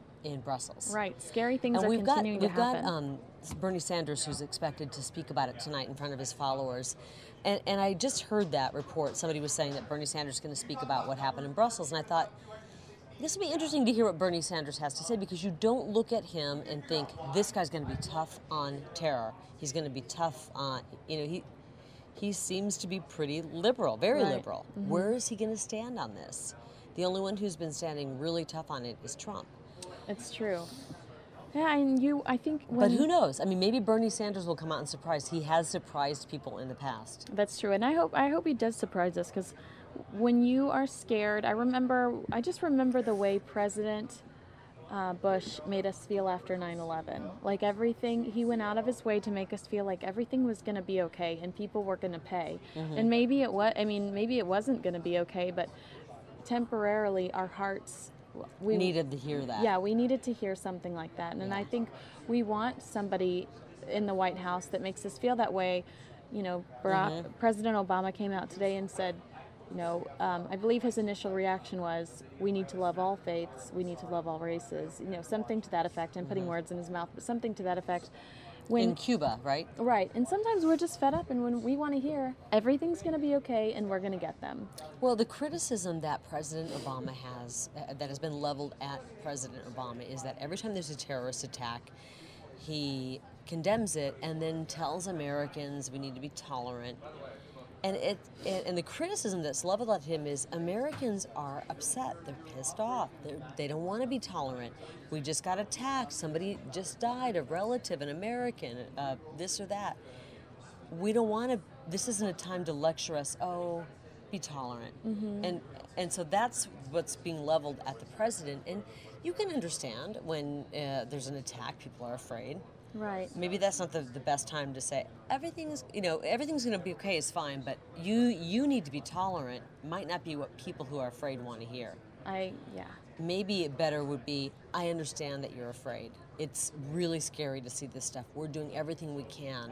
Brussels. Right, scary things And are we've continuing to happen. got Bernie Sanders, who's expected to speak about it tonight in front of his followers. And I just heard that report. Somebody was saying that Bernie Sanders is going to speak about what happened in Brussels. And I thought, this would be interesting to hear what Bernie Sanders has to say, because you don't look at him and think, this guy's going to be tough on terror. He's going to be tough on, he seems to be pretty liberal, very liberal. Mm-hmm. Where is he going to stand on this? The only one who's been standing really tough on it is Trump. It's true. Yeah, and I think But who knows? I mean, maybe Bernie Sanders will come out and surprise. He has surprised people in the past. That's true, and I hope he does surprise us, because when you are scared, I just remember the way President Bush made us feel after 9/11. Like everything, he went out of his way to make us feel like everything was going to be okay and people were going to pay. Mm-hmm. And maybe maybe it wasn't going to be okay, but temporarily our hearts. We needed to hear that. Yeah, we needed to hear something like that. And I think we want somebody in the White House that makes us feel that way. President Obama came out today and said, I believe his initial reaction was, we need to love all faiths, we need to love all races, something to that effect. I'm putting words in his mouth, but something to that effect. In Cuba, right? Right, and sometimes we're just fed up, and when we want to hear everything's going to be okay and we're going to get them. Well, the criticism that President Obama has, that has been leveled at President Obama, is that every time there's a terrorist attack, he condemns it and then tells Americans we need to be tolerant. And the criticism that's leveled at him is Americans are upset. They're pissed off. They don't want to be tolerant. We just got attacked. Somebody just died, a relative, an American, this or that. We don't want to, this isn't a time to lecture us, be tolerant. Mm-hmm. And so that's what's being leveled at the president. And you can understand when there's an attack, people are afraid. Right. Maybe that's not the best time to say everything's going to be okay is fine, but you need to be tolerant. Might not be what people who are afraid want to hear. Maybe it better would be, I understand that you're afraid. It's really scary to see this stuff. We're doing everything we can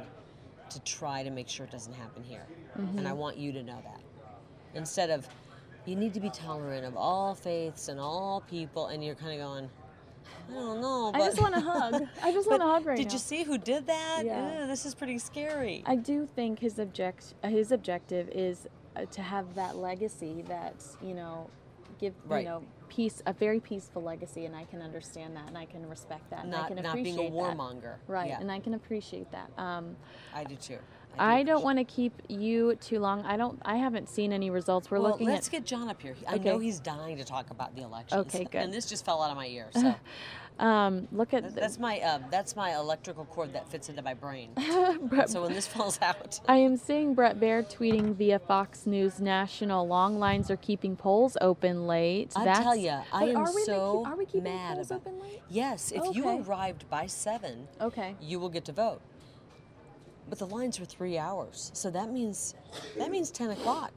to try to make sure it doesn't happen here. Mm-hmm. And I want you to know that. Instead of, you need to be tolerant of all faiths and all people, and you're kind of going, I don't know. I just want to hug. I just want to hug right now. Did you see who did that? Yeah. This is pretty scary. I do think his objective is to have that legacy that, give, peace, a very peaceful legacy, and I can understand that, and I can respect that, and I can appreciate not being a that. warmonger. Right, yeah. and I can appreciate that. I do too. I don't want to keep you too long. I haven't seen any results. We're looking let's get John up here. I know he's dying to talk about the elections. Okay, good. And this just fell out of my ear. So look at that's my electrical cord that fits into my brain. So when this falls out, I am seeing Bret Baier tweeting via Fox News National. Long lines are keeping polls open late. I tell you, I am so are we keeping mad polls about. Open late? Yes, if you arrived by 7, you will get to vote. But the lines were 3 hours, so that means 10 o'clock.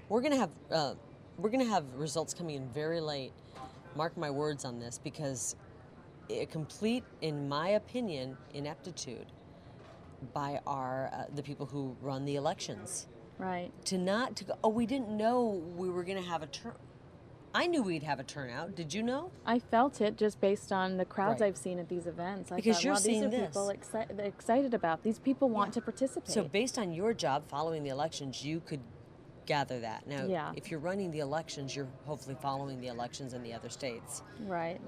We're gonna have results coming in very late. Mark my words on this, because a complete, in my opinion, ineptitude by the people who run the elections. Right. To go, oh, we didn't know we were gonna have a turn. I knew we'd have a turnout. Did you know? I felt it just based on the crowds I've seen at these events. Because thought, you're wow, seeing these are people excited about. These people want to participate. So based on your job following the elections, you could gather that. Now, if you're running the elections, you're hopefully following the elections in the other states. Right.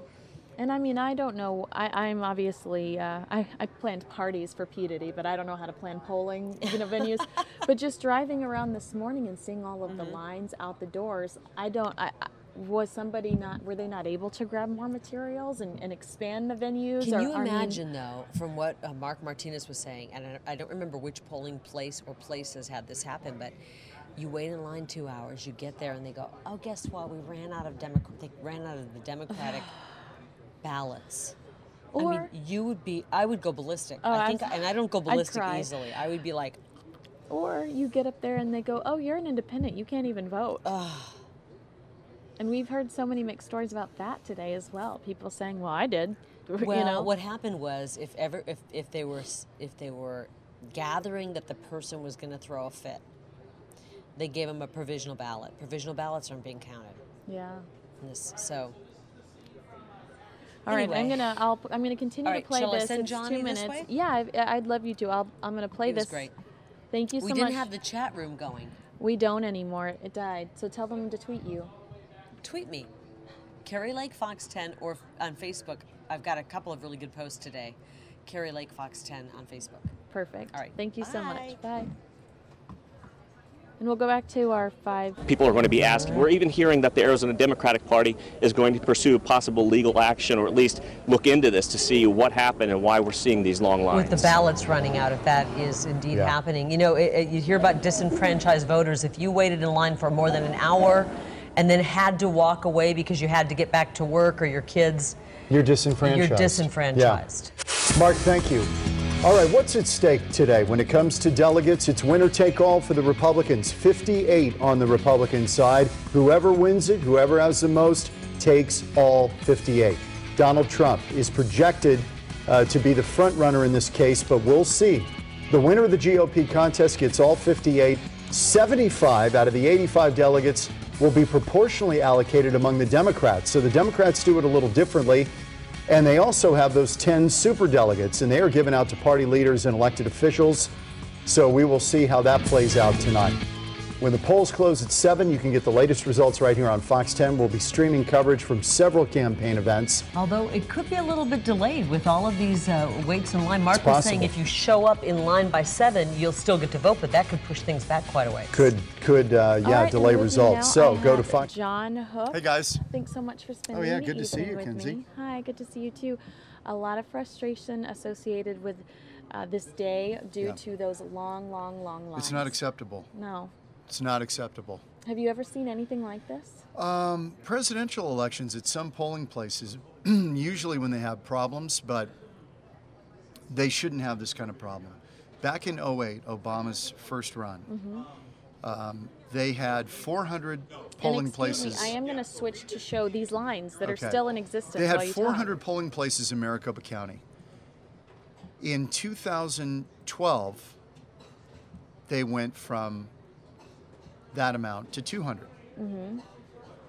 And I mean, I don't know. I'm obviously, I planned parties for P. Diddy, but I don't know how to plan polling venues. But just driving around this morning and seeing all of the lines out the doors, were they not able to grab more materials and expand the venues? Can you imagine, though, from what Mark Martinez was saying, and I don't remember which polling place or places had this happen, but you wait in line 2 hours, you get there, and they go, oh, guess what? We ran out of the Democratic ballots. Or, I mean, I would go ballistic. And I don't go ballistic easily. I would be like. Or you get up there and they go, oh, you're an independent. You can't even vote. And we've heard so many mixed stories about that today as well. People saying, well, I did. Well, what happened was if they were gathering that the person was going to throw a fit, they gave them a provisional ballot. Provisional ballots aren't being counted. Yeah. All right, I'm gonna continue to play shall this. I send It's Johnny 2 minutes. this way? Yeah, I'd love you to. I'm gonna play this. It was great. Thank you so much. We didn't have the chat room going. We don't anymore. It died. So tell them to tweet you. Tweet me, Kari Lake Fox 10, or on Facebook. I've got a couple of really good posts today. Kari Lake Fox 10 on Facebook. Perfect. All right. Thank you so much. Bye. And we'll go back to our 5. People are going to be asked. We're even hearing that the Arizona Democratic Party is going to pursue possible legal action, or at least look into this to see what happened and why we're seeing these long lines. With the ballots running out, if that is indeed happening. You know, you hear about disenfranchised voters. If you waited in line for more than an hour and then had to walk away because you had to get back to work or your kids, you're disenfranchised. You're disenfranchised. Yeah. Mark, thank you. All right, what's at stake today when it comes to delegates? It's winner take all for the Republicans. 58 on the Republican side. Whoever wins it, whoever has the most, takes all 58. Donald Trump is projected to be the front runner in this case, but we'll see. The winner of the GOP contest gets all 58. 75 out of the 85 delegates will be proportionally allocated among the Democrats. So the Democrats do it a little differently. And they also have those 10 superdelegates, and they are given out to party leaders and elected officials. So we will see how that plays out tonight. When the polls close at 7, you can get the latest results right here on Fox 10. We'll be streaming coverage from several campaign events. Although it could be a little bit delayed with all of these waits in line. Mark was saying if you show up in line by 7, you'll still get to vote, but that could push things back quite a ways. Could delay results. So go to Fox. John Hook. Hey guys. Thanks so much for spending. Oh yeah, good to see you, Kenzie. Me. Hi, good to see you too. A lot of frustration associated with this day due to those long lines. It's not acceptable. No. It's not acceptable. Have you ever seen anything like this? Presidential elections at some polling places, usually when they have problems, but they shouldn't have this kind of problem. Back in 2008, Obama's first run, they had 400 polling places. Me, I am going to switch to show these lines that are still in existence. They had 400 polling places in Maricopa County. In 2012, they went from that amount to 200.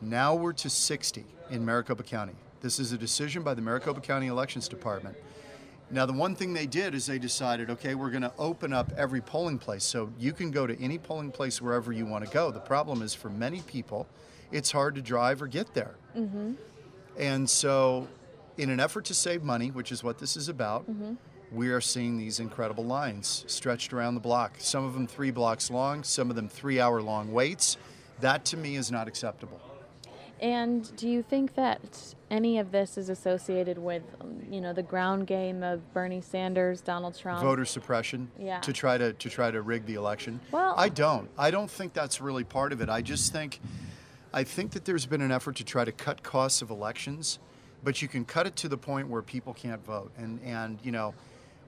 Now we're to 60 in Maricopa County. This is a decision by the Maricopa County Elections Department. Now, the one thing they did is they decided, okay, we're going to open up every polling place. So you can go to any polling place wherever you want to go. The problem is for many people, it's hard to drive or get there. And so in an effort to save money, which is what this is about, we are seeing these incredible lines stretched around the block. Some of them 3 blocks long, some of them 3-hour-long waits. That to me is not acceptable. And do you think that any of this is associated with, the ground game of Bernie Sanders, Donald Trump? Voter suppression, yeah, to try to rig the election. Well, I don't think that's really part of it. I think that there's been an effort to try to cut costs of elections, but you can cut it to the point where people can't vote. And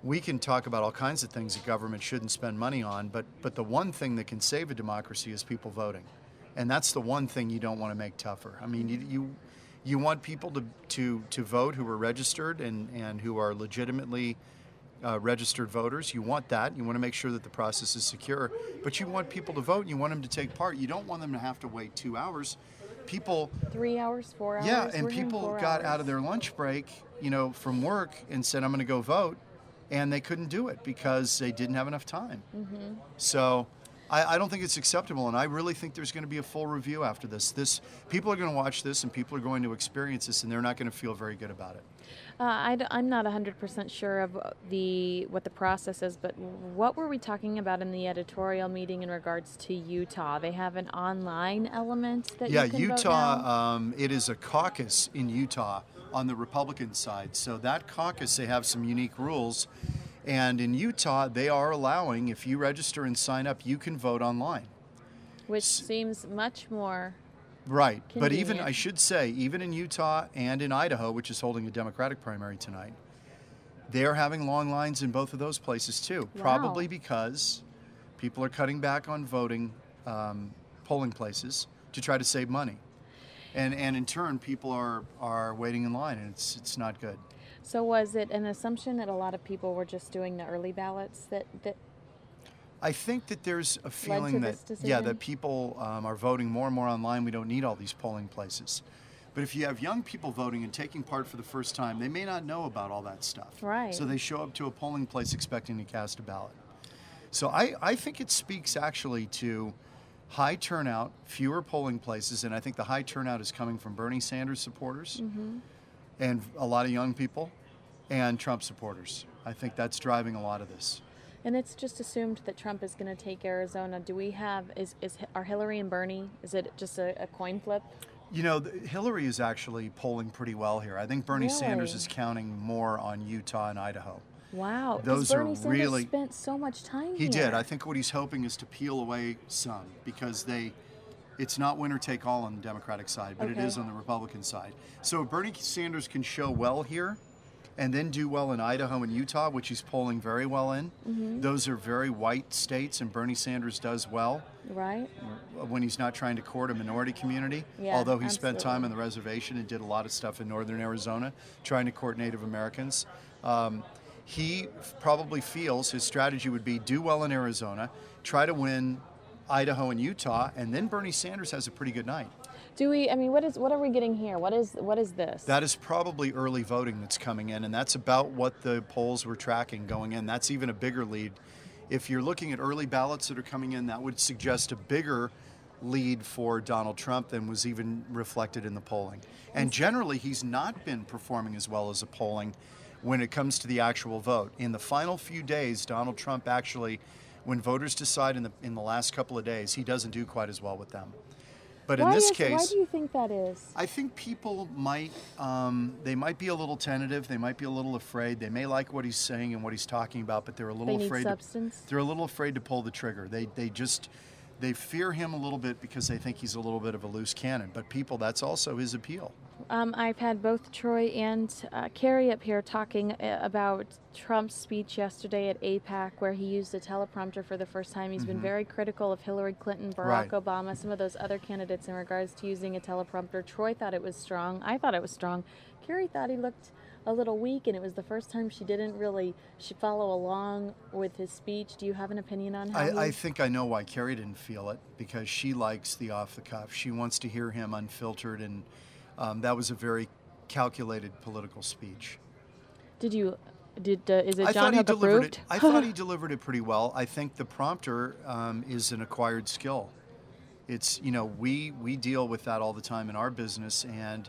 we can talk about all kinds of things that government shouldn't spend money on, but the one thing that can save a democracy is people voting. And that's the one thing you don't want to make tougher. I mean, you want people to vote who are registered and who are legitimately registered voters. You want that. You want to make sure that the process is secure. But you want people to vote and you want them to take part. You don't want them to have to wait 2 hours. People 3 hours, 4 hours. Yeah, and people got out of their lunch break, from work and said, I'm going to go vote. And they couldn't do it because they didn't have enough time. Mm-hmm. So I don't think it's acceptable, and I really think there's going to be a full review after this. People are going to watch this, and people are going to experience this, and they're not going to feel very good about it. I'm not 100% sure of what the process is, but what were we talking about in the editorial meeting in regards to Utah? They have an online element that you can Utah, vote now? it is a caucus in Utah on the Republican side. So that caucus, they have some unique rules. And in Utah, they are allowing, if you register and sign up, you can vote online. Which seems much more right. But convenient. I should say, even in Utah and in Idaho, which is holding a Democratic primary tonight, they are having long lines in both of those places too. Wow. Probably because people are cutting back on voting polling places to try to save money. And in turn, people are waiting in line, and it's not good. So was it an assumption that a lot of people were just doing the early ballots that I think that there's a feeling that people are voting more and more online. We don't need all these polling places. But if you have young people voting and taking part for the first time, they may not know about all that stuff. Right. So they show up to a polling place expecting to cast a ballot. So I think it speaks actually to high turnout, fewer polling places, and I think the high turnout is coming from Bernie Sanders supporters. Mm-hmm. And a lot of young people and Trump supporters. I think that's driving a lot of this. And it's just assumed that Trump is going to take Arizona. Do we have, are Hillary and Bernie, is it just a coin flip? Hillary is actually polling pretty well here. I think Bernie Sanders is counting more on Utah and Idaho. Wow. Those Bernie are Sanders really spent so much time He here. did. I think what he's hoping is to peel away some because it's not winner take all on the Democratic side, but it is on the Republican side. So if Bernie Sanders can show well here and then do well in Idaho and Utah, which he's polling very well in, those are very white states, and Bernie Sanders does well. Right. When he's not trying to court a minority community, although he spent time on the reservation and did a lot of stuff in northern Arizona trying to court Native Americans. He probably feels his strategy would be do well in Arizona, try to win Idaho and Utah, and then Bernie Sanders has a pretty good night. What are we getting here? What is this? That is probably early voting that's coming in, and that's about what the polls were tracking going in. That's even a bigger lead. If you're looking at early ballots that are coming in, that would suggest a bigger lead for Donald Trump than was even reflected in the polling. And generally, he's not been performing as well as the polling when it comes to the actual vote. In the final few days, Donald Trump actually, when voters decide in the last couple of days, he doesn't do quite as well with them. But in this case, why do you think that is? I think people might be a little tentative. They might be a little afraid. They may like what he's saying and what he's talking about, but they're a little afraid. They're a little afraid to pull the trigger. They fear him a little bit because they think he's a little bit of a loose cannon. But people, that's also his appeal. I've had both Troy and Carrie up here talking about Trump's speech yesterday at AIPAC, where he used a teleprompter for the first time. He's been very critical of Hillary Clinton, Barack Obama, some of those other candidates in regards to using a teleprompter. Troy thought it was strong. I thought it was strong. Carrie thought he looked a little weak, and it was the first time she follow along with his speech. Do you have an opinion on how I think I know why Carrie didn't feel it, because she likes the off the cuff. She wants to hear him unfiltered, and that was a very calculated political speech. Is it John Hook approved? I thought he delivered it pretty well. I think the prompter is an acquired skill. It's, we deal with that all the time in our business, and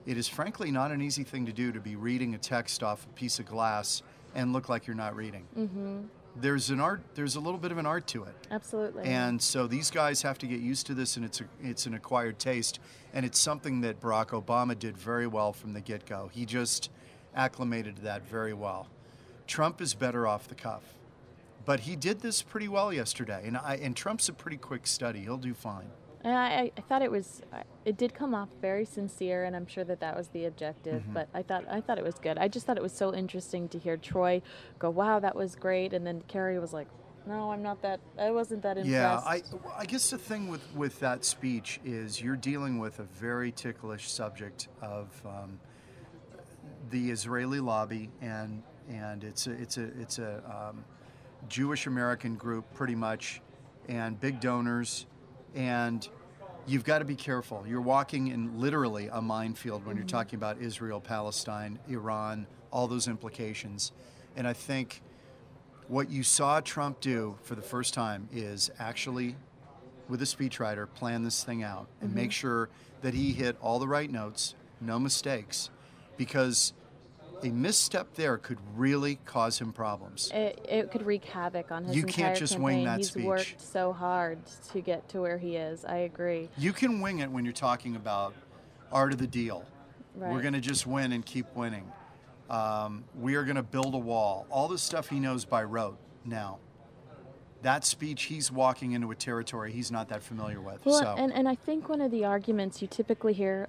it is frankly not an easy thing to do, to be reading a text off a piece of glass and look like you're not reading. Mm-hmm. There's a little bit of an art to it. Absolutely. And so these guys have to get used to this, and it's an acquired taste, and it's something that Barack Obama did very well from the get-go. He just acclimated to that very well. Trump is better off the cuff. But he did this pretty well yesterday, and Trump's a pretty quick study. He'll do fine. And I thought it did come off very sincere, and I'm sure that was the objective. Mm-hmm. But I thought it was good. I just thought it was so interesting to hear Troy go, "Wow, that was great," and then Kerry was like, "No, I wasn't that impressed." Yeah, I guess the thing with that speech is you're dealing with a very ticklish subject of the Israeli lobby, and it's a Jewish American group pretty much, and big donors, and you've got to be careful. You're walking in literally a minefield when you're talking about Israel, Palestine, Iran, all those implications. And I think what you saw Trump do for the first time is actually, with a speechwriter, plan this thing out and make sure that he hit all the right notes, no mistakes, because a misstep there could really cause him problems. It could wreak havoc on his You entire can't just campaign. wing that He's speech. worked so hard to get to where he is. I agree. You can wing it when you're talking about art of the deal. Right. We're going to just win and keep winning. We are going to build a wall. All this stuff he knows by rote now. That speech, he's walking into a territory he's not that familiar with. Well, so. and I think one of the arguments you typically hear,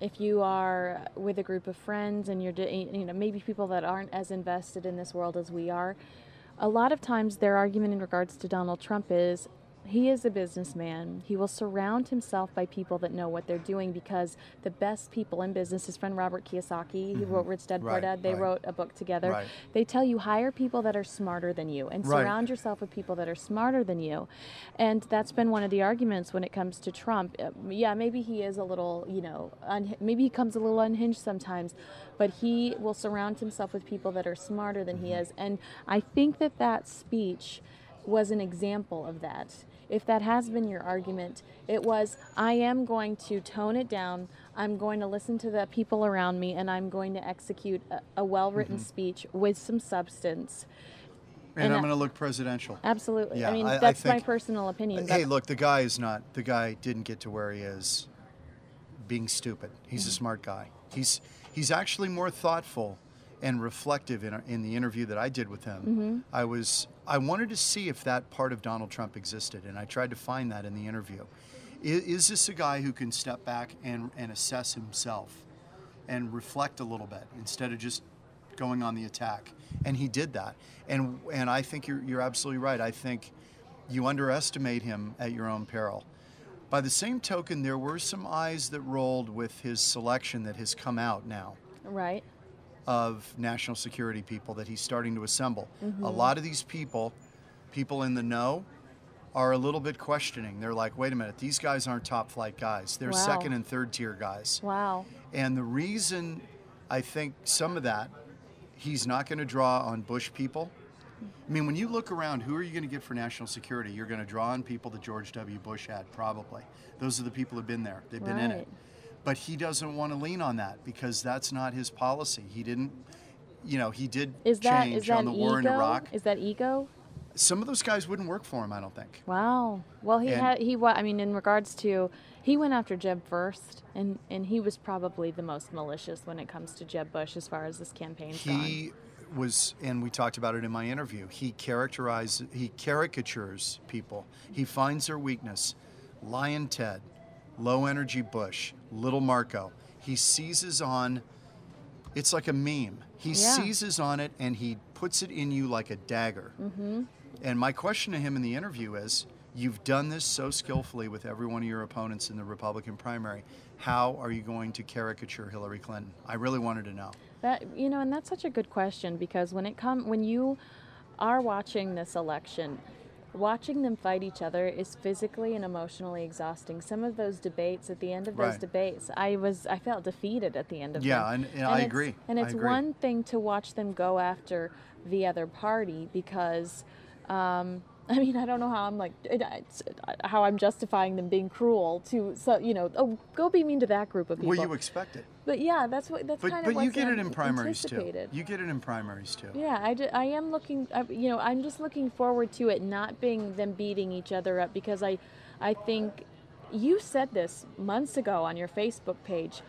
if you are with a group of friends and you're, maybe people that aren't as invested in this world as we are, a lot of times their argument in regards to Donald Trump is, he is a businessman. He will surround himself by people that know what they're doing, because the best people in business, his friend Robert Kiyosaki, he wrote Rich Dad Poor Dad, they wrote a book together. Right. They tell you hire people that are smarter than you and surround yourself with people that are smarter than you. And that's been one of the arguments when it comes to Trump. Yeah, maybe he is a little, maybe he comes a little unhinged sometimes, but he will surround himself with people that are smarter than he is. And I think that speech was an example of that. If that has been your argument, it was, I am going to tone it down, I'm going to listen to the people around me, and I'm going to execute a well-written speech with some substance. And I'm going to look presidential. Absolutely. Yeah, I mean, I that's think, my personal opinion. Hey, look, the guy didn't get to where he is being stupid. He's a smart guy. He's actually more thoughtful and reflective in the interview that I did with him. I wanted to see if that part of Donald Trump existed, and I tried to find that in the interview. Is this a guy who can step back and assess himself and reflect a little bit instead of just going on the attack? And he did that. And I think you're absolutely right. I think you underestimate him at your own peril. By the same token, there were some eyes that rolled with his selection that has come out now. Right. Of national security people that he's starting to assemble. A lot of these people in the know, are a little bit questioning. They're like, wait a minute, these guys aren't top flight guys. They're second and third tier guys. Wow. And the reason I think some of that, he's not going to draw on Bush people. I mean, when you look around, who are you going to get for national security? You're going to draw on people that George W. Bush had, probably. Those are the people who've been there. They've been in it. But he doesn't want to lean on that because that's not his policy. He didn't, he did change on the war in Iraq. Is that ego? Some of those guys wouldn't work for him, I don't think. Wow. Well, in regards to, he went after Jeb first, and he was probably the most malicious when it comes to Jeb Bush as far as this campaign's gone. He was, and we talked about it in my interview, he caricatures people. He finds their weakness. Lion Ted, low energy Bush, little Marco. He seizes on, it's like a meme. He seizes on it and he puts it in you like a dagger. And my question to him in the interview is, you've done this so skillfully with every one of your opponents in the Republican primary. How are you going to caricature Hillary Clinton? I really wanted to know. That, and that's such a good question, because when you are watching this election, watching them fight each other is physically and emotionally exhausting. Some of those debates, at the end of those debates, I felt defeated at the end of them. Yeah, and I agree. And it's one thing to watch them go after the other party, because I mean, I don't know how I'm like, how I'm justifying them being cruel to, so, you know, oh, go be mean to that group of people. Well, you expect it. But yeah, that's kind of But what's you get it in primaries too. anticipated. You get it in primaries too. Yeah, I am looking, you know, I'm just looking forward to it not being them beating each other up, because I think you said this months ago on your Facebook page,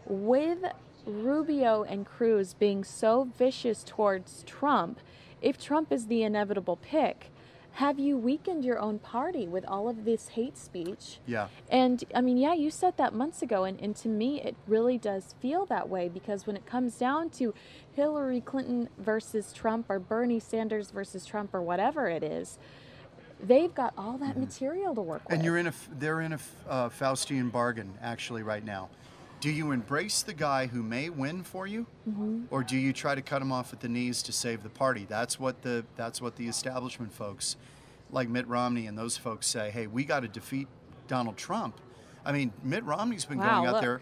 with Rubio and Cruz being so vicious towards Trump, if Trump is the inevitable pick, have you weakened your own party with all of this hate speech? Yeah. And I mean, yeah, you said that months ago, and to me, it really does feel that way, because when it comes down to Hillary Clinton versus Trump, or Bernie Sanders versus Trump, or whatever it is, they've got all that material to work with. And they're in a Faustian bargain actually right now. Do you embrace the guy who may win for you, or do you try to cut him off at the knees to save the party? That's what the establishment folks, like Mitt Romney and those folks, say. Hey, we got to defeat Donald Trump. I mean, Mitt Romney's been going out there.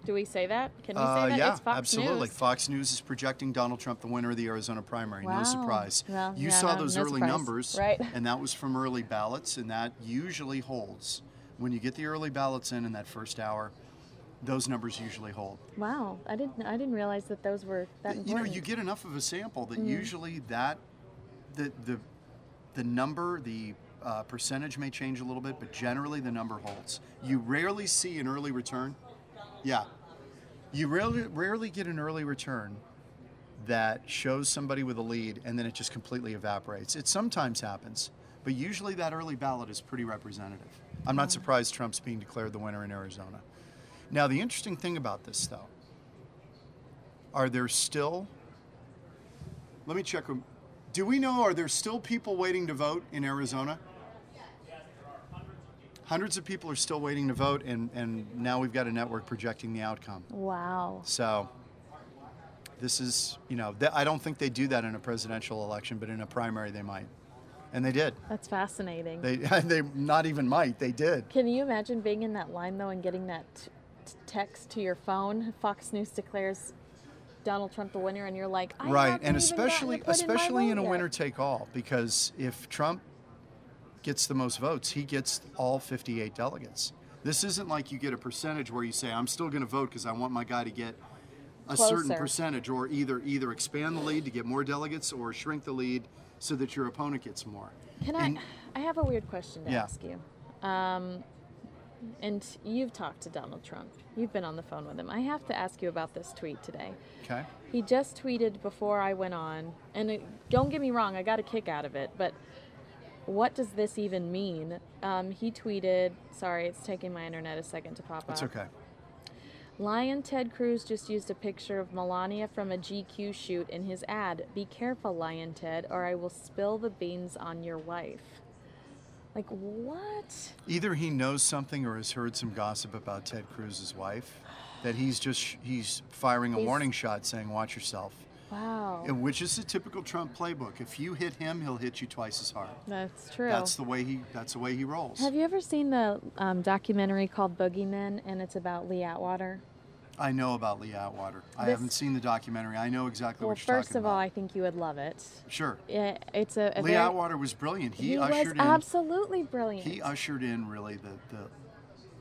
Do we say that? Can we say that? Yeah, it's Fox absolutely. News. Fox News is projecting Donald Trump the winner of the Arizona primary. Wow. No surprise. Well, you yeah, saw no those early surprise. numbers, Right. and that was from early ballots, and that usually holds. When you get the early ballots in that first hour, those numbers usually hold. Wow, I didn't realize that those were that important. You know, you get enough of a sample that usually that the number, the percentage may change a little bit, but generally the number holds. You rarely see an early return. Yeah. You rarely get an early return that shows somebody with a lead and then it just completely evaporates. It sometimes happens, but usually that early ballot is pretty representative. I'm not surprised Trump's being declared the winner in Arizona. Now, the interesting thing about this, though, are there still, let me check, do we know, are there still people waiting to vote in Arizona? Hundreds of people are still waiting to vote, and now we've got a network projecting the outcome. Wow. So this is, you know, I don't think they do that in a presidential election, but in a primary they might. And they did. That's fascinating. They not even might, they did. Can you imagine being in that line, though, and getting that text to your phone? Fox News declares Donald Trump the winner, and you're like, I right, and especially in a winner-take-all, because if Trump gets the most votes, he gets all 58 delegates. This isn't like you get a percentage where you say, I'm still going to vote because I want my guy to get a certain percentage, or either expand the lead to get more delegates or shrink the lead so that your opponent gets more. I have a weird question to ask you. And you've talked to Donald Trump. You've been on the phone with him. I have to ask you about this tweet today. Okay. He just tweeted before I went on, and don't get me wrong, I got a kick out of it, but what does this even mean? He tweeted, sorry, it's taking my internet a second to pop up. It's okay. Lion Ted Cruz just used a picture of Melania from a GQ shoot in his ad. Be careful, Lion Ted, or I will spill the beans on your wife. Like, what? Either he knows something or has heard some gossip about Ted Cruz's wife, that he's firing a warning shot saying, watch yourself. Wow. Which is the typical Trump playbook. If you hit him, he'll hit you twice as hard. That's true. That's the way he rolls. Have you ever seen the documentary called Boogeymen, and it's about Lee Atwater? I know about Lee Atwater. I haven't seen the documentary. I know exactly what you're talking about. Well, first of all, I think you would love it. Sure. It's Lee Atwater was brilliant. He was absolutely brilliant. He ushered in really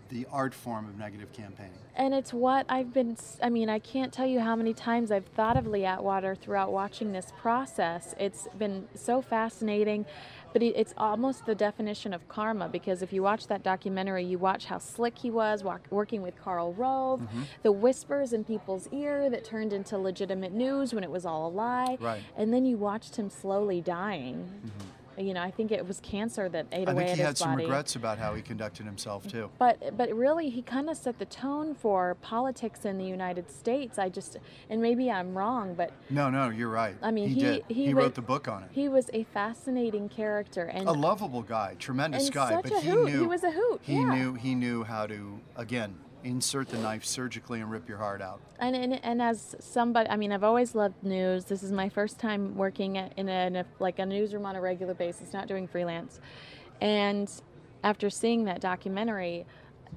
the art form of negative campaigning. And it's what I've been, I mean, I can't tell you how many times I've thought of Lee Atwater throughout watching this process. It's been so fascinating, but it's almost the definition of karma, because if you watch that documentary, you watch how slick he was working with Karl Rove, the whispers in people's ear that turned into legitimate news when it was all a lie. Right. And then you watched him slowly dying. You know, I think it was cancer that ate away at his body. I think he had some regrets about how he conducted himself, too. But really, he kind of set the tone for politics in the United States. And maybe I'm wrong, but... No, you're right. I mean, he wrote the book on it. He was a fascinating character. And a lovable guy, tremendous guy. But he knew... He was a hoot, He knew how to, again, insert the knife surgically and rip your heart out. And as somebody, I mean, I've always loved news. This is my first time working in a newsroom on a regular basis, not doing freelance. And after seeing that documentary,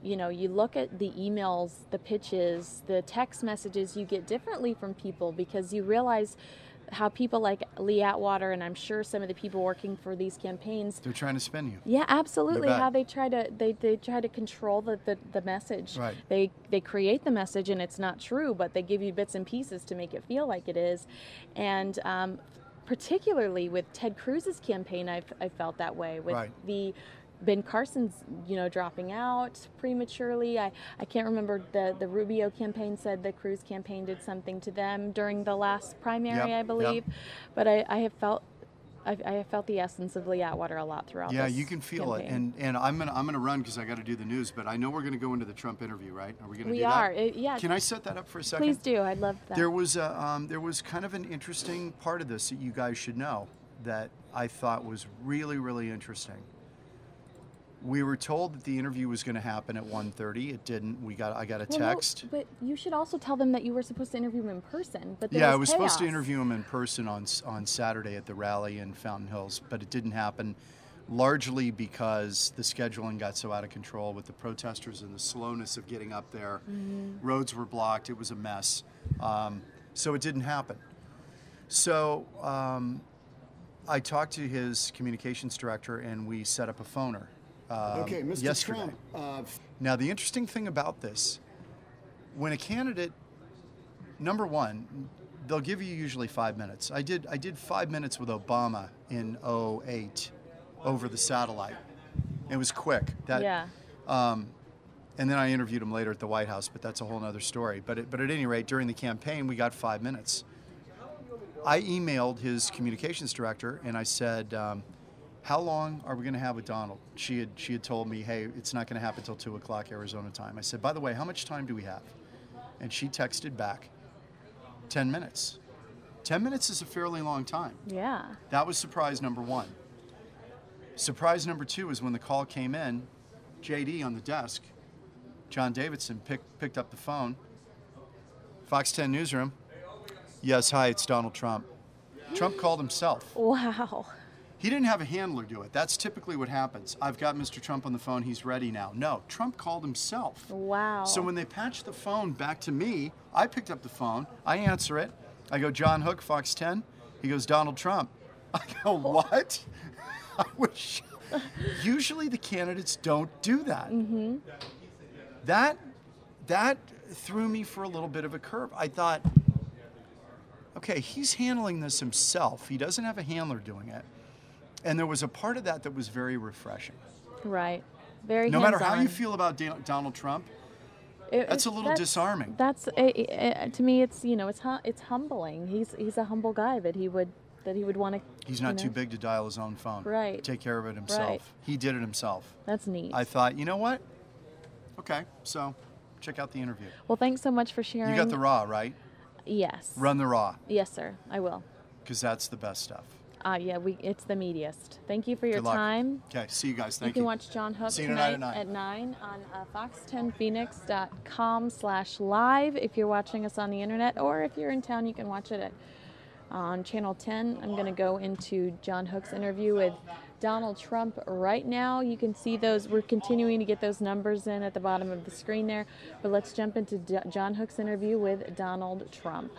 you know, you look at the emails, the pitches, the text messages you get differently from people, because you realize how people like Lee Atwater, and I'm sure some of the people working for these campaigns, they're trying to spin you. Yeah, absolutely. How they try to control the message. Right. They create the message and it's not true, but they give you bits and pieces to make it feel like it is. And particularly with Ted Cruz's campaign, I felt that way with the Ben Carson's, dropping out prematurely. I can't remember, the Rubio campaign said the Cruz campaign did something to them during the last primary, I believe. But I have felt the essence of Lee Atwater a lot throughout. Yeah, this you can feel campaign. it, and I'm gonna run because I got to do the news. But I know we're gonna go into the Trump interview, right? Are we gonna do that? We are. Yeah. Can I set that up for a second? Please do. I'd love that. There was kind of an interesting part of this that you guys should know that I thought was really, really interesting. We were told that the interview was going to happen at 1:30. It didn't. I got a text. No, but you should also tell them that you were supposed to interview him in person. But I was supposed to interview him in person on Saturday at the rally in Fountain Hills, but it didn't happen, largely because the scheduling got so out of control with the protesters and the slowness of getting up there. Roads were blocked. It was a mess. So it didn't happen. So I talked to his communications director, and we set up a phoner. Okay, Mr. Yesterday. Trump. Now, the interesting thing about this, when a candidate, number one, they'll give you usually 5 minutes. I did 5 minutes with Obama in 2008 over the satellite. It was quick. And then I interviewed him later at the White House, but that's a whole other story. But at any rate, during the campaign, we got 5 minutes. I emailed his communications director, and I said, how long are we going to have with Donald? She had told me, hey, it's not going to happen until 2 o'clock Arizona time. I said, by the way, how much time do we have? And she texted back, 10 minutes. 10 minutes is a fairly long time. Yeah. That was surprise number one. Surprise number two is when the call came in, JD on the desk, John Davidson picked up the phone. Fox 10 Newsroom. Yes, hi, it's Donald Trump. Trump called himself. Wow. He didn't have a handler do it. That's typically what happens. I've got Mr. Trump on the phone. He's ready now. No, Trump called himself. Wow. So when they patched the phone back to me, I picked up the phone. I answer it. I go, John Hook, Fox 10. He goes, Donald Trump. I go, what? I wish. Usually the candidates don't do that. Mm-hmm. That threw me for a little bit of a curve. I thought, okay, he's handling this himself. He doesn't have a handler doing it. And there was a part of that was very refreshing. Right. Very No matter hands-on. how you feel about Donald Trump, that's a little disarming. That's to me. It's it's humbling. He's a humble guy that he would want to. He's not too big to dial his own phone. Right. Take care of it himself. Right. He did it himself. That's neat. I thought, you know what? Okay, so check out the interview. Well, thanks so much for sharing. You got the raw, right? Yes. Run the raw. Yes, sir. I will. Because that's the best stuff. Yeah, it's the meatiest. Thank you for your Good luck. time. Okay, see you guys. Thank you. You can watch John Hook see you tonight at 9. At 9 on fox10phoenix.com/live if you're watching us on the internet, or if you're in town, you can watch it on Channel 10. I'm going to go into John Hook's interview with Donald Trump right now. You can see those. We're continuing to get those numbers in at the bottom of the screen there. But let's jump into John Hook's interview with Donald Trump.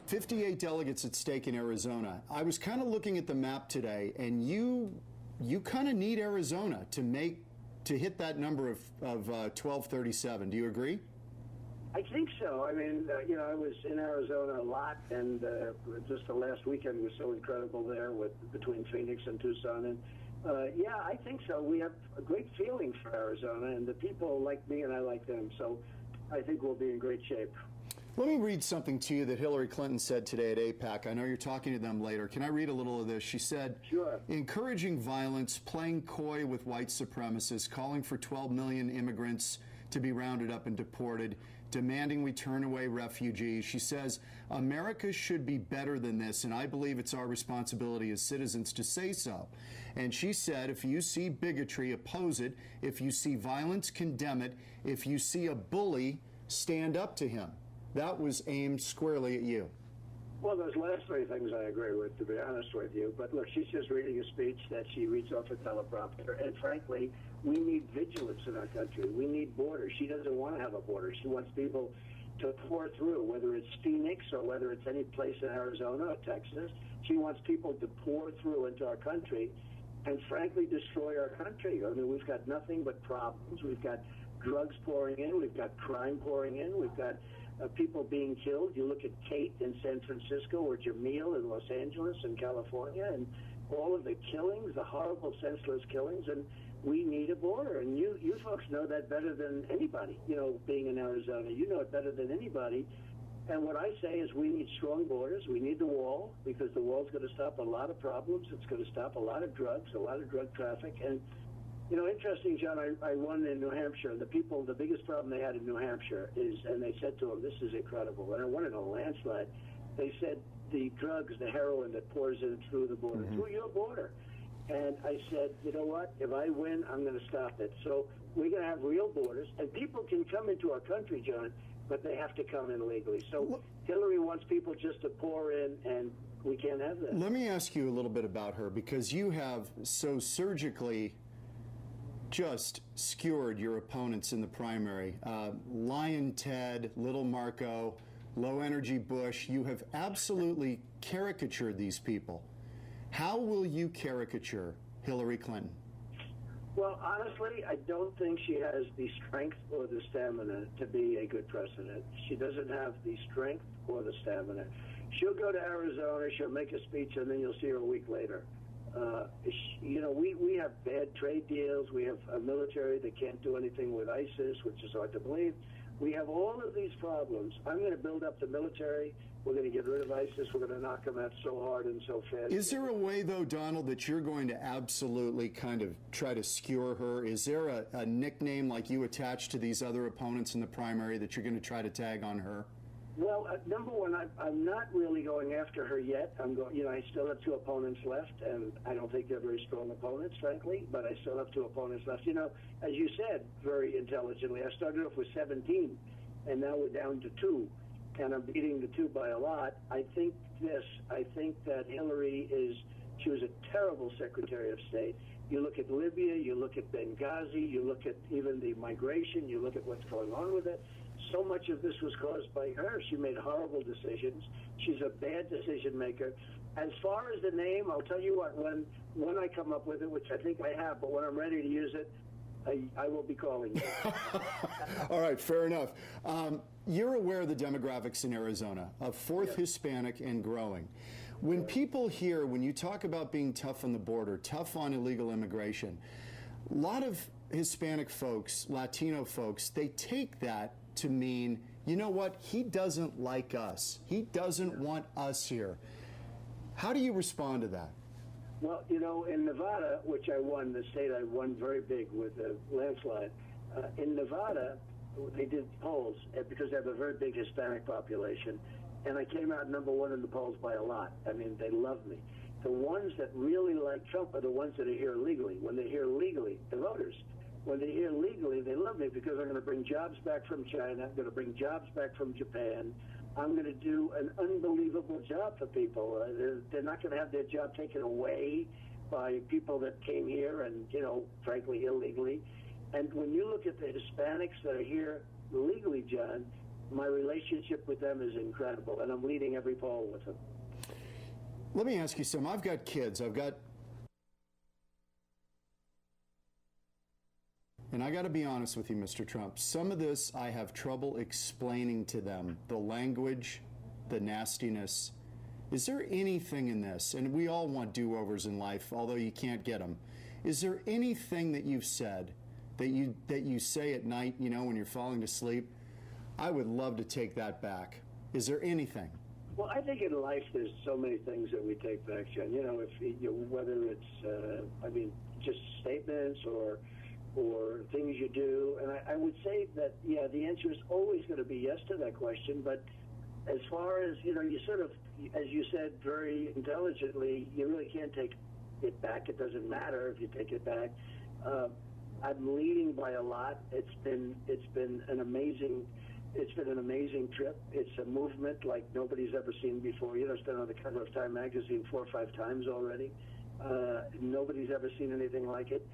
58 delegates at stake in Arizona. I was kind of looking at the map today, and you kind of need Arizona to hit that number of 1237. Do you agree? I think so. I mean, I was in Arizona a lot, and just the last weekend was so incredible there between Phoenix and Tucson. And yeah, I think so. We have a great feeling for Arizona, and the people like me and I like them. So I think we'll be in great shape. Let me read something to you that Hillary Clinton said today at AIPAC. I know you're talking to them later. Can I read a little of this? She said, sure. Encouraging violence, playing coy with white supremacists, calling for 12 million immigrants to be rounded up and deported, demanding we turn away refugees. She says, America should be better than this, and I believe it's our responsibility as citizens to say so. And she said, if you see bigotry, oppose it. If you see violence, condemn it. If you see a bully, stand up to him. That was aimed squarely at you. Well, those last three things I agree with, to be honest with you. But look, she's just reading a speech that she reads off a teleprompter. And frankly, we need vigilance in our country. We need borders. She doesn't want to have a border. She wants people to pour through, whether it's Phoenix or whether it's any place in Arizona or Texas. She wants people to pour through into our country and frankly destroy our country. I mean, we've got nothing but problems. We've got drugs pouring in. We've got crime pouring in. We've got people being killed. You look at Kate in San Francisco or Jamil in Los Angeles and California, and all of the killings, the horrible, senseless killings, and we need a border. And you folks know that better than anybody, you know, being in Arizona. You know it better than anybody. And what I say is we need strong borders. We need the wall, because the wall's going to stop a lot of problems. It's going to stop a lot of drugs, a lot of drug traffic. And, you know, interesting, John, I won in New Hampshire. The biggest problem they had in New Hampshire is, and they said to them, this is incredible. And I won in a landslide. They said the drugs, the heroin that pours in through the border, through your border. And I said, you know what? If I win, I'm going to stop it. So we're going to have real borders, and people can come into our country, John, but they have to come in legally. So Hillary wants people just to pour in, and we can't have that. Let me ask you a little bit about her, because you have so surgically just skewered your opponents in the primary. Lion Ted, Little Marco, Low Energy Bush, you have absolutely caricatured these people. How will you caricature Hillary Clinton? Well, honestly, I don't think she has the strength or the stamina to be a good president. She doesn't have the strength or the stamina. She'll go to Arizona, she'll make a speech, and then you'll see her a week later. You know, we have bad trade deals. We have a military that can't do anything with ISIS, which is hard to believe. We have all of these problems. I'm going to build up the military. We're going to get rid of ISIS. We're going to knock them out so hard and so fast. Is there a way, though, Donald, that you're going to absolutely kind of try to skewer her? Is there a nickname like you attach to these other opponents in the primary that you're going to try to tag on her? Well, number one, I'm not really going after her yet. You know, I still have two opponents left, and I don't think they're very strong opponents, frankly, but I still have two opponents left. You know, as you said very intelligently, I started off with 17, and now we're down to 2, and I'm beating the 2 by a lot. I think that Hillary she was a terrible Secretary of State. You look at Libya, you look at Benghazi, you look at even the migration, you look at what's going on with it. So much of this was caused by her. She made horrible decisions. She's a bad decision maker. As far as the name, I'll tell you what, when I come up with it, which I think I have, but when I'm ready to use it, I will be calling you. All right, fair enough. You're aware of the demographics in Arizona, a fourth Hispanic and growing. When people hear, when you talk about being tough on the border, tough on illegal immigration, a lot of Hispanic folks, Latino folks, they take that to mean, you know what, he doesn't like us. He doesn't want us here. How do you respond to that? Well, you know, in Nevada, which I won, the state I won very big with a landslide, in Nevada, they did polls because they have a very big Hispanic population, and I came out number 1 in the polls by a lot. I mean, they love me. The ones that really like Trump are the ones that are here legally. When they're here legally, the voters. When they're here legally, they love me because I'm going to bring jobs back from China. I'm going to bring jobs back from Japan. I'm going to do an unbelievable job for people. They're not going to have their job taken away by people that came here and, you know, frankly, illegally. And when you look at the Hispanics that are here legally, John, my relationship with them is incredible, and I'm leading every poll with them. Let me ask you something. I've got kids. And I got to be honest with you, Mr. Trump. Some of this I have trouble explaining to them. The language, the nastiness. Is there anything in this, and we all want do-overs in life, although you can't get them. Is there anything that you've said that you say at night, you know, when you're falling to sleep? I would love to take that back. Is there anything? Well, I think in life there's so many things that we take back, John. You know, whether it's, just statements or things you do. And I would say that, yeah, the answer is always going to be yes to that question. But as far as, you know, you sort of, as you said very intelligently, you really can't take it back. It doesn't matter if you take it back. I'm leading by a lot. It's been an amazing trip. It's a movement like nobody's ever seen before. You know, it's been on the cover of Time magazine 4 or 5 times already. Nobody's ever seen anything like it.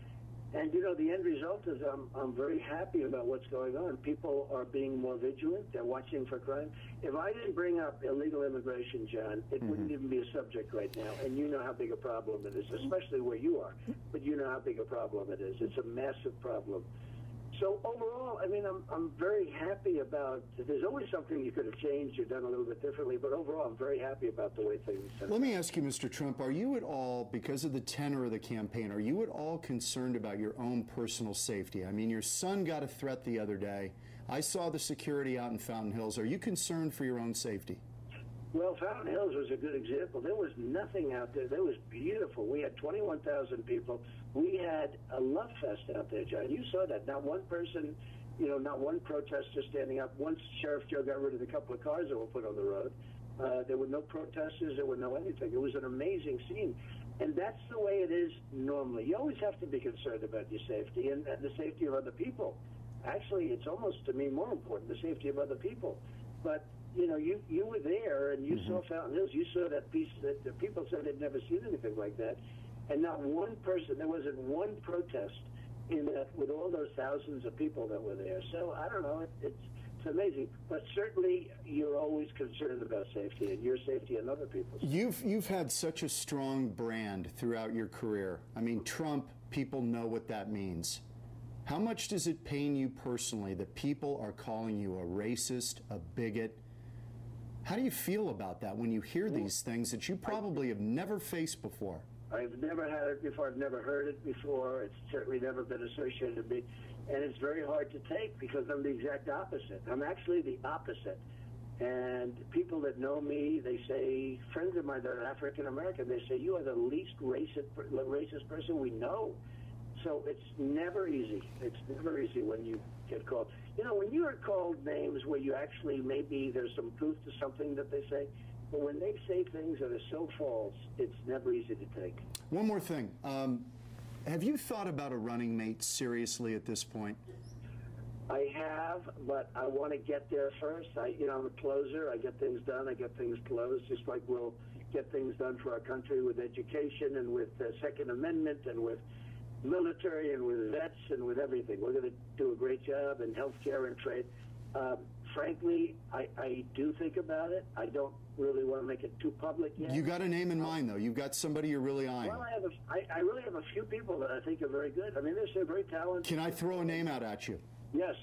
And, you know, the end result is I'm very happy about what's going on. People are being more vigilant. They're watching for crime. If I didn't bring up illegal immigration, John, it wouldn't even be a subject right now. And you know how big a problem it is, especially where you are. But you know how big a problem it is. It's a massive problem. So overall, I mean, I'm very happy about, there's always something you could have changed or done a little bit differently, but overall, I'm very happy about the way things are. Let me ask you, Mr. Trump, are you at all, because of the tenor of the campaign, are you at all concerned about your own personal safety? I mean, your son got a threat the other day. I saw the security out in Fountain Hills. Are you concerned for your own safety? Well, Fountain Hills was a good example. There was nothing out there. That was beautiful. We had 21,000 people. We had a love fest out there, John. You saw that. Not one person, you know, not one protester standing up. Once Sheriff Joe got rid of a couple of cars that were put on the road, there were no protesters. There were no anything. It was an amazing scene. And that's the way it is normally. You always have to be concerned about your safety and the safety of other people. Actually, it's almost, to me, more important, the safety of other people. But you know, you were there and you saw Fountain Hills. You saw that piece that the people said they'd never seen anything like that. And not one person, there wasn't one protest in that with all those thousands of people that were there. So I don't know, it's amazing. But certainly you're always concerned about safety and your safety and other people's. You've had such a strong brand throughout your career. I mean, Trump, people know what that means. How much does it pain you personally that people are calling you a racist, a bigot? How do you feel about that when you hear these things that you probably have never faced before? I've never had it before. I've never heard it before. It's certainly never been associated with me. And it's very hard to take because I'm the exact opposite. I'm actually the opposite. And people that know me, they say, friends of mine that are African American, they say, you are the least racist person we know. So it's never easy. It's never easy when you get called. You know, when you are called names where you actually maybe there's some truth to something that they say, but when they say things that are so false, it's never easy to take. One more thing. Have you thought about a running mate seriously at this point? I have, but I want to get there first. I'm a closer. I get things done. I get things closed, just like we'll get things done for our country with education and with the Second Amendment and with military and with vets and with everything. We're going to do a great job in healthcare and trade. Frankly, I do think about it. I don't really want to make it too public yet. You got a name in mind, though. You've got somebody you're really eyeing. Well, I really have a few people that I think are very good. I mean, they're very talented. Can I throw a name out at you? Yes.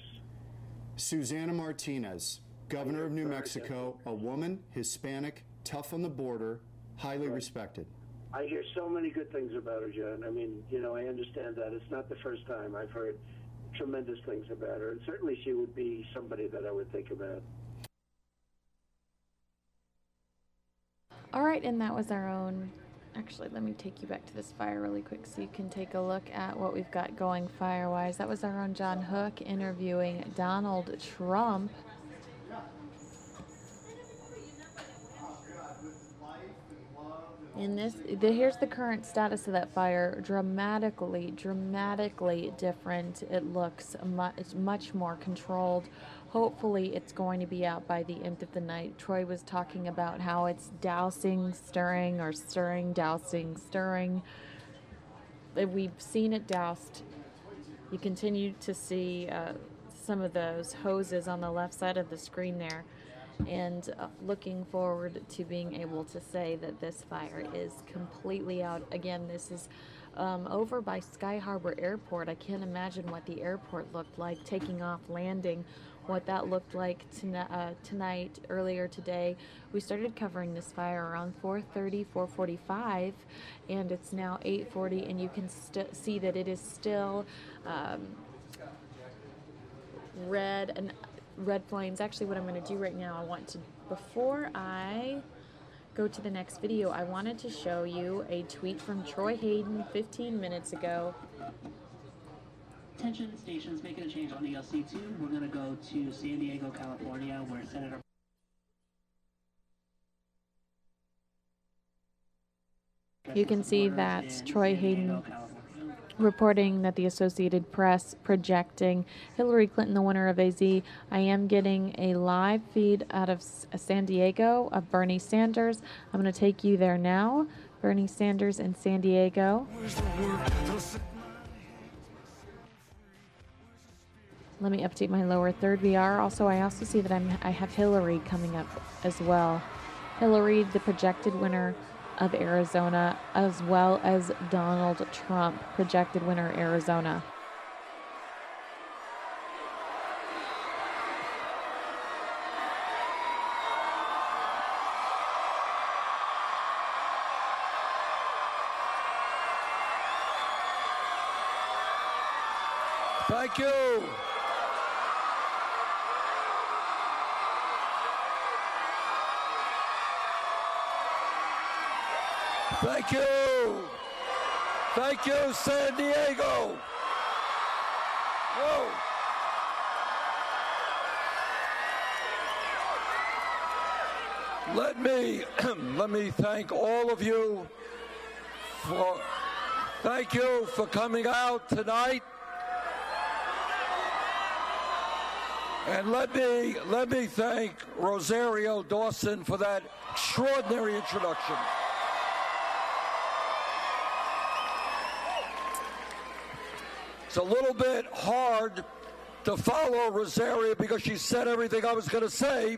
Susana Martinez, governor of New Mexico, a woman, Hispanic, tough on the border, highly respected. I hear so many good things about her, John. I mean, I understand that. It's not the first time I've heard tremendous things about her. And certainly she would be somebody that I would think about. All right, and that was our own. Actually, let me take you back to this fire really quick so you can take a look at what we've got going fire-wise. That was our own John Hook interviewing Donald Trump. In this, here's the current status of that fire. Dramatically different. It looks much more controlled. Hopefully it's going to be out by the end of the night. Troy was talking about how it's dousing, stirring, or stirring, dousing, stirring. We've seen it doused. You continue to see some of those hoses on the left side of the screen there. And looking forward to being able to say that this fire is completely out. Again, this is over by Sky Harbor Airport. I can't imagine what the airport looked like, taking off, landing, what that looked like tonight, earlier today. We started covering this fire around 4:30, 4:45, and it's now 8:40, and you can see that it is still red and red flames. Actually, what I'm going to do right now, before I go to the next video, I wanted to show you a tweet from Troy Hayden 15 minutes ago. Attention stations making a change on ELC2. We're going to go to San Diego, California, where Senator... You can see that Troy Hayden reporting that the Associated Press projecting Hillary Clinton the winner of AZ. I am getting a live feed out of San Diego of Bernie Sanders. I'm going to take you there now. Bernie Sanders in San Diego. Let me update my lower third. I also see that I have Hillary coming up as well. Hillary, the projected winner of Arizona, as well as Donald Trump, projected winner Arizona. Thank you. Thank you. Thank you, San Diego. Whoa. Let me thank all of you thank you for coming out tonight. And let me thank Rosario Dawson for that extraordinary introduction. It's a little bit hard to follow Rosario because she said everything I was going to say.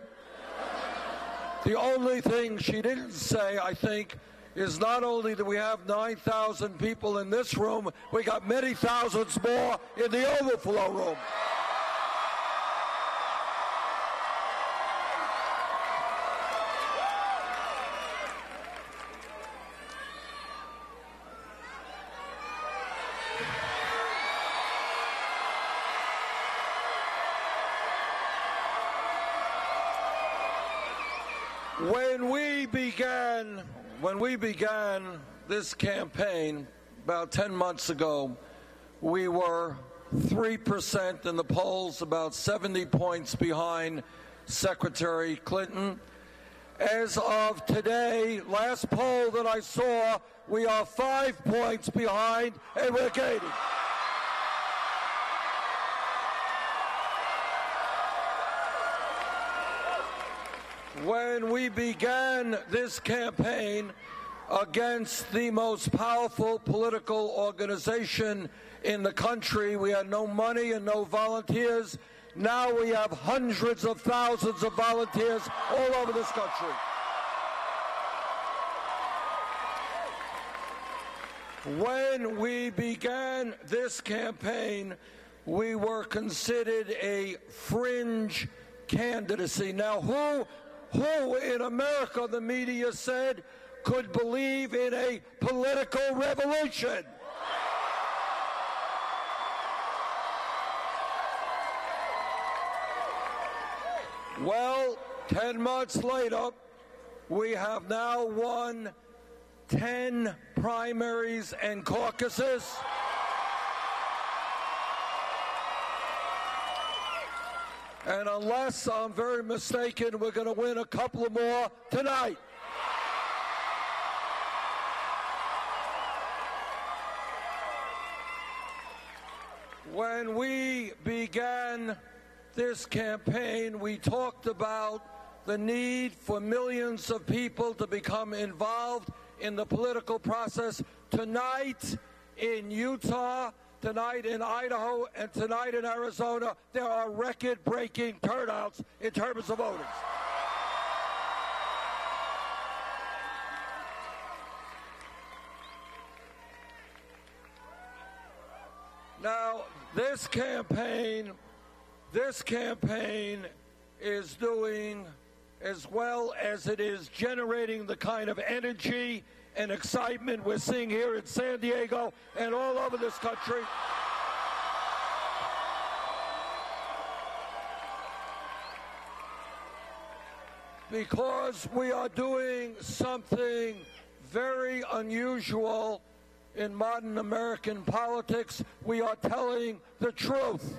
The only thing she didn't say, I think, is not only that we have 9,000 people in this room, we got many thousands more in the overflow room. When we began this campaign about 10 months ago, we were 3% in the polls, about 70 points behind Secretary Clinton. As of today, last poll that I saw, we are 5 points behind, and we're gaining. When we began this campaign against the most powerful political organization in the country, we had no money and no volunteers. Now we have hundreds of thousands of volunteers all over this country. When we began this campaign, we were considered a fringe candidacy. Now, who in America, the media said, could believe in a political revolution? Well, 10 months later, we have now won 10 primaries and caucuses. And unless I'm very mistaken, we're going to win a couple of more tonight. When we began this campaign, we talked about the need for millions of people to become involved in the political process. Tonight in Utah, tonight in Idaho, and tonight in Arizona, there are record-breaking turnouts in terms of voting. Now, this campaign is doing as well as it is generating the kind of energy and excitement we're seeing here in San Diego and all over this country. Because we are doing something very unusual in modern American politics. We are telling the truth.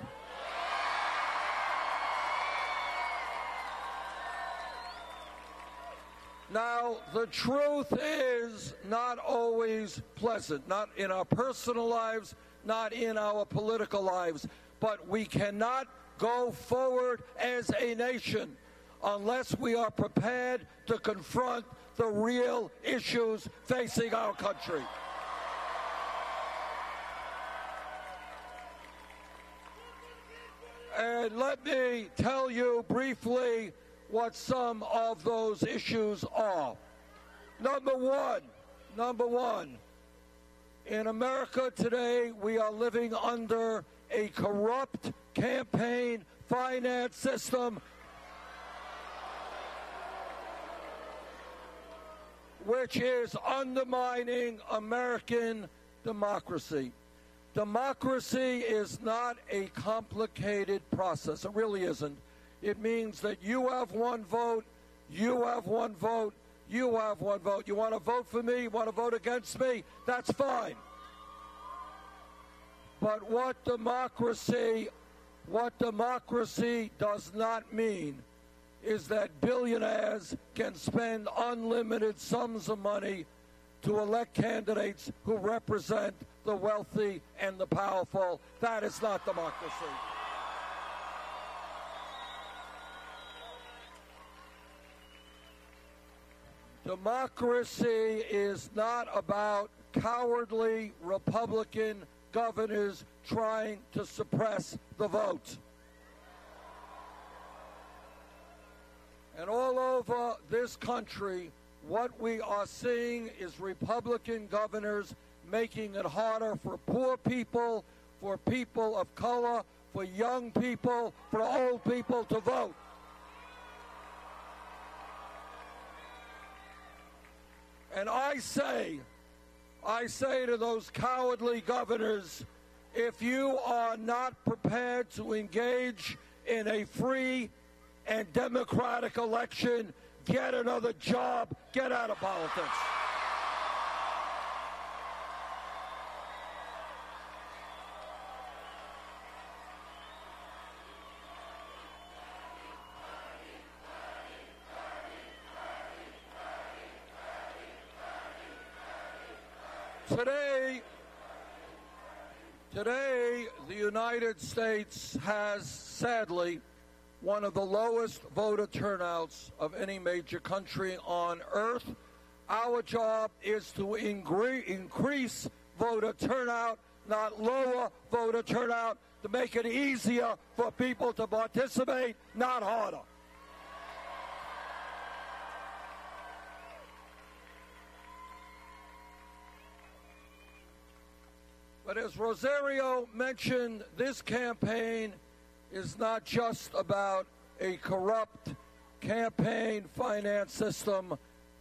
Now, the truth is not always pleasant, not in our personal lives, not in our political lives, but we cannot go forward as a nation unless we are prepared to confront the real issues facing our country. And let me tell you briefly what some of those issues are. Number one, in America today, we are living under a corrupt campaign finance system which is undermining American democracy. Democracy is not a complicated process. It really isn't. It means that you have one vote, you have one vote, you have one vote. You want to vote for me, you want to vote against me, that's fine. But what democracy does not mean is that billionaires can spend unlimited sums of money to elect candidates who represent the wealthy and the powerful. That is not democracy. Democracy is not about cowardly Republican governors trying to suppress the vote. And all over this country, what we are seeing is Republican governors making it harder for poor people, for people of color, for young people, for old people to vote. And I say to those cowardly governors, if you are not prepared to engage in a free and democratic election, get another job, get out of politics. Today, the United States has, sadly, one of the lowest voter turnouts of any major country on earth. Our job is to increase voter turnout, not lower voter turnout, to make it easier for people to participate, not harder. But as Rosario mentioned, this campaign is not just about a corrupt campaign finance system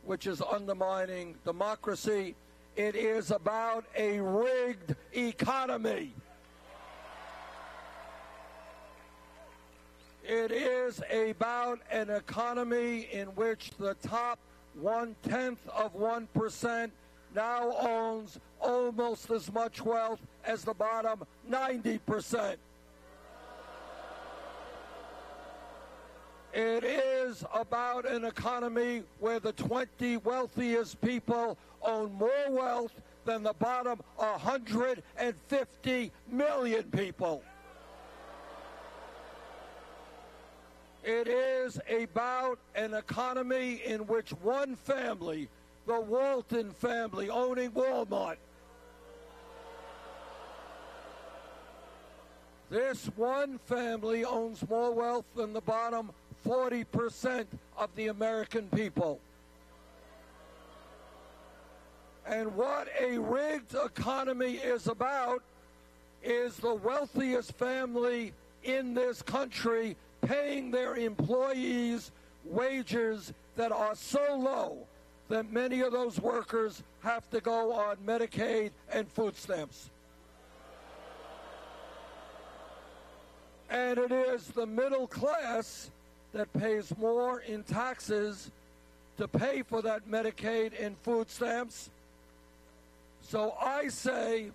which is undermining democracy. It is about a rigged economy. It is about an economy in which the top 0.1% now owns almost as much wealth as the bottom 90%. It is about an economy where the 20 wealthiest people own more wealth than the bottom 150 million people. It is about an economy in which one family, the Walton family owning Walmart, this one family owns more wealth than the bottom 40% of the American people. And what a rigged economy is about is the wealthiest family in this country paying their employees wages that are so low that many of those workers have to go on Medicaid and food stamps. And it is the middle class that pays more in taxes to pay for that Medicaid and food stamps. So I say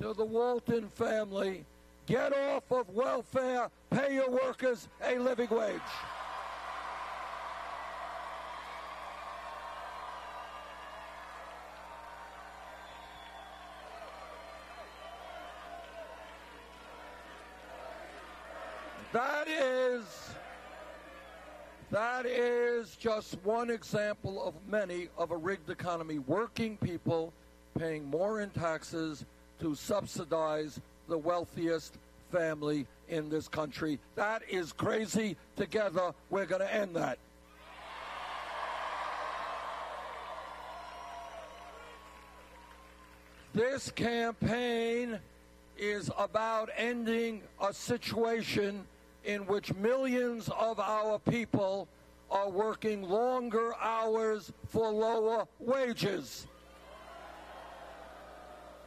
to the Walton family, get off of welfare, pay your workers a living wage. That is just one example of many of a rigged economy. Working people paying more in taxes to subsidize the wealthiest family in this country. That is crazy. Together, we're going to end that. This campaign is about ending a situation in which millions of our people are working longer hours for lower wages.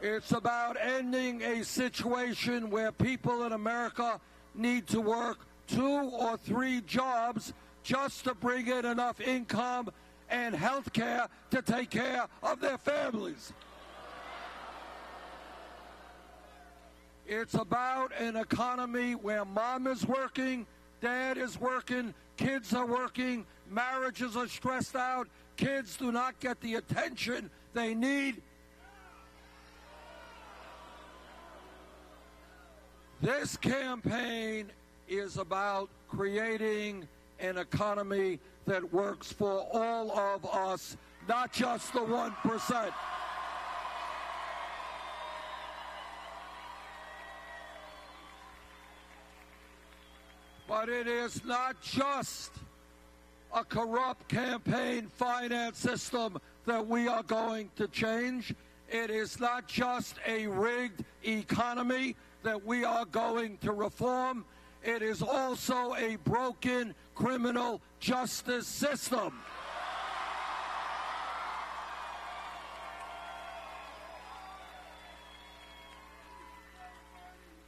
It's about ending a situation where people in America need to work 2 or 3 jobs just to bring in enough income and health care to take care of their families. It's about an economy where mom is working, dad is working, kids are working, marriages are stressed out, kids do not get the attention they need. This campaign is about creating an economy that works for all of us, not just the 1%. But it is not just a corrupt campaign finance system that we are going to change. It is not just a rigged economy that we are going to reform. It is also a broken criminal justice system.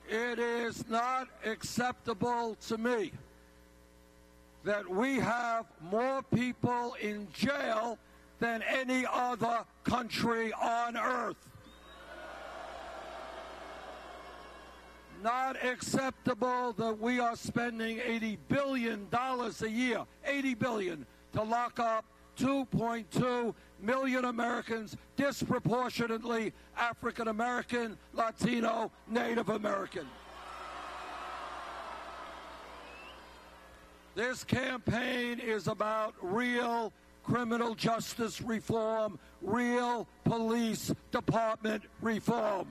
It is not acceptable to me that we have more people in jail than any other country on earth. Not acceptable that we are spending $80 billion a year, $80 billion, to lock up 2.2 million Americans, disproportionately African American, Latino, Native American. This campaign is about real criminal justice reform, real police department reform.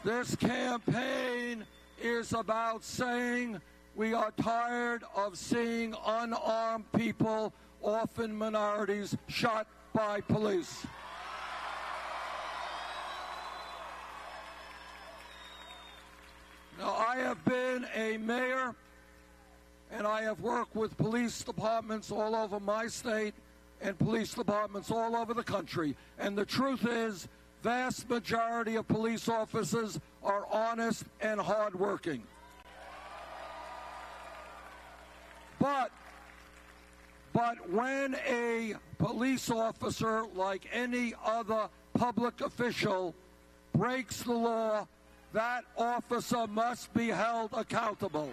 This campaign is about saying we are tired of seeing unarmed people, often minorities, shot by police. Now, I have been a mayor, and I have worked with police departments all over my state and police departments all over the country. And the truth is, vast majority of police officers are honest and hardworking. But when a police officer, like any other public official, breaks the law, that officer must be held accountable.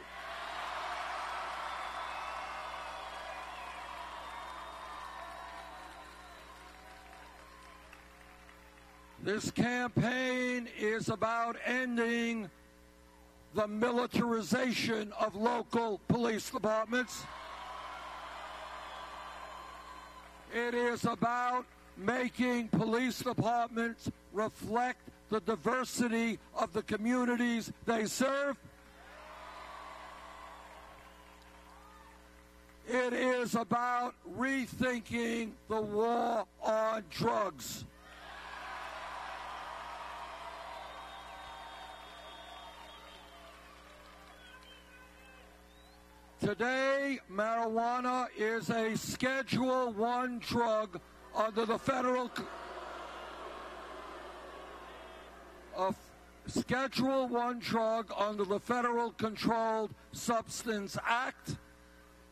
This campaign is about ending the militarization of local police departments. It is about making police departments reflect the diversity of the communities they serve. It is about rethinking the war on drugs. Today, marijuana is a Schedule I drug under the federal... Schedule I drug under the Federal Controlled Substance Act,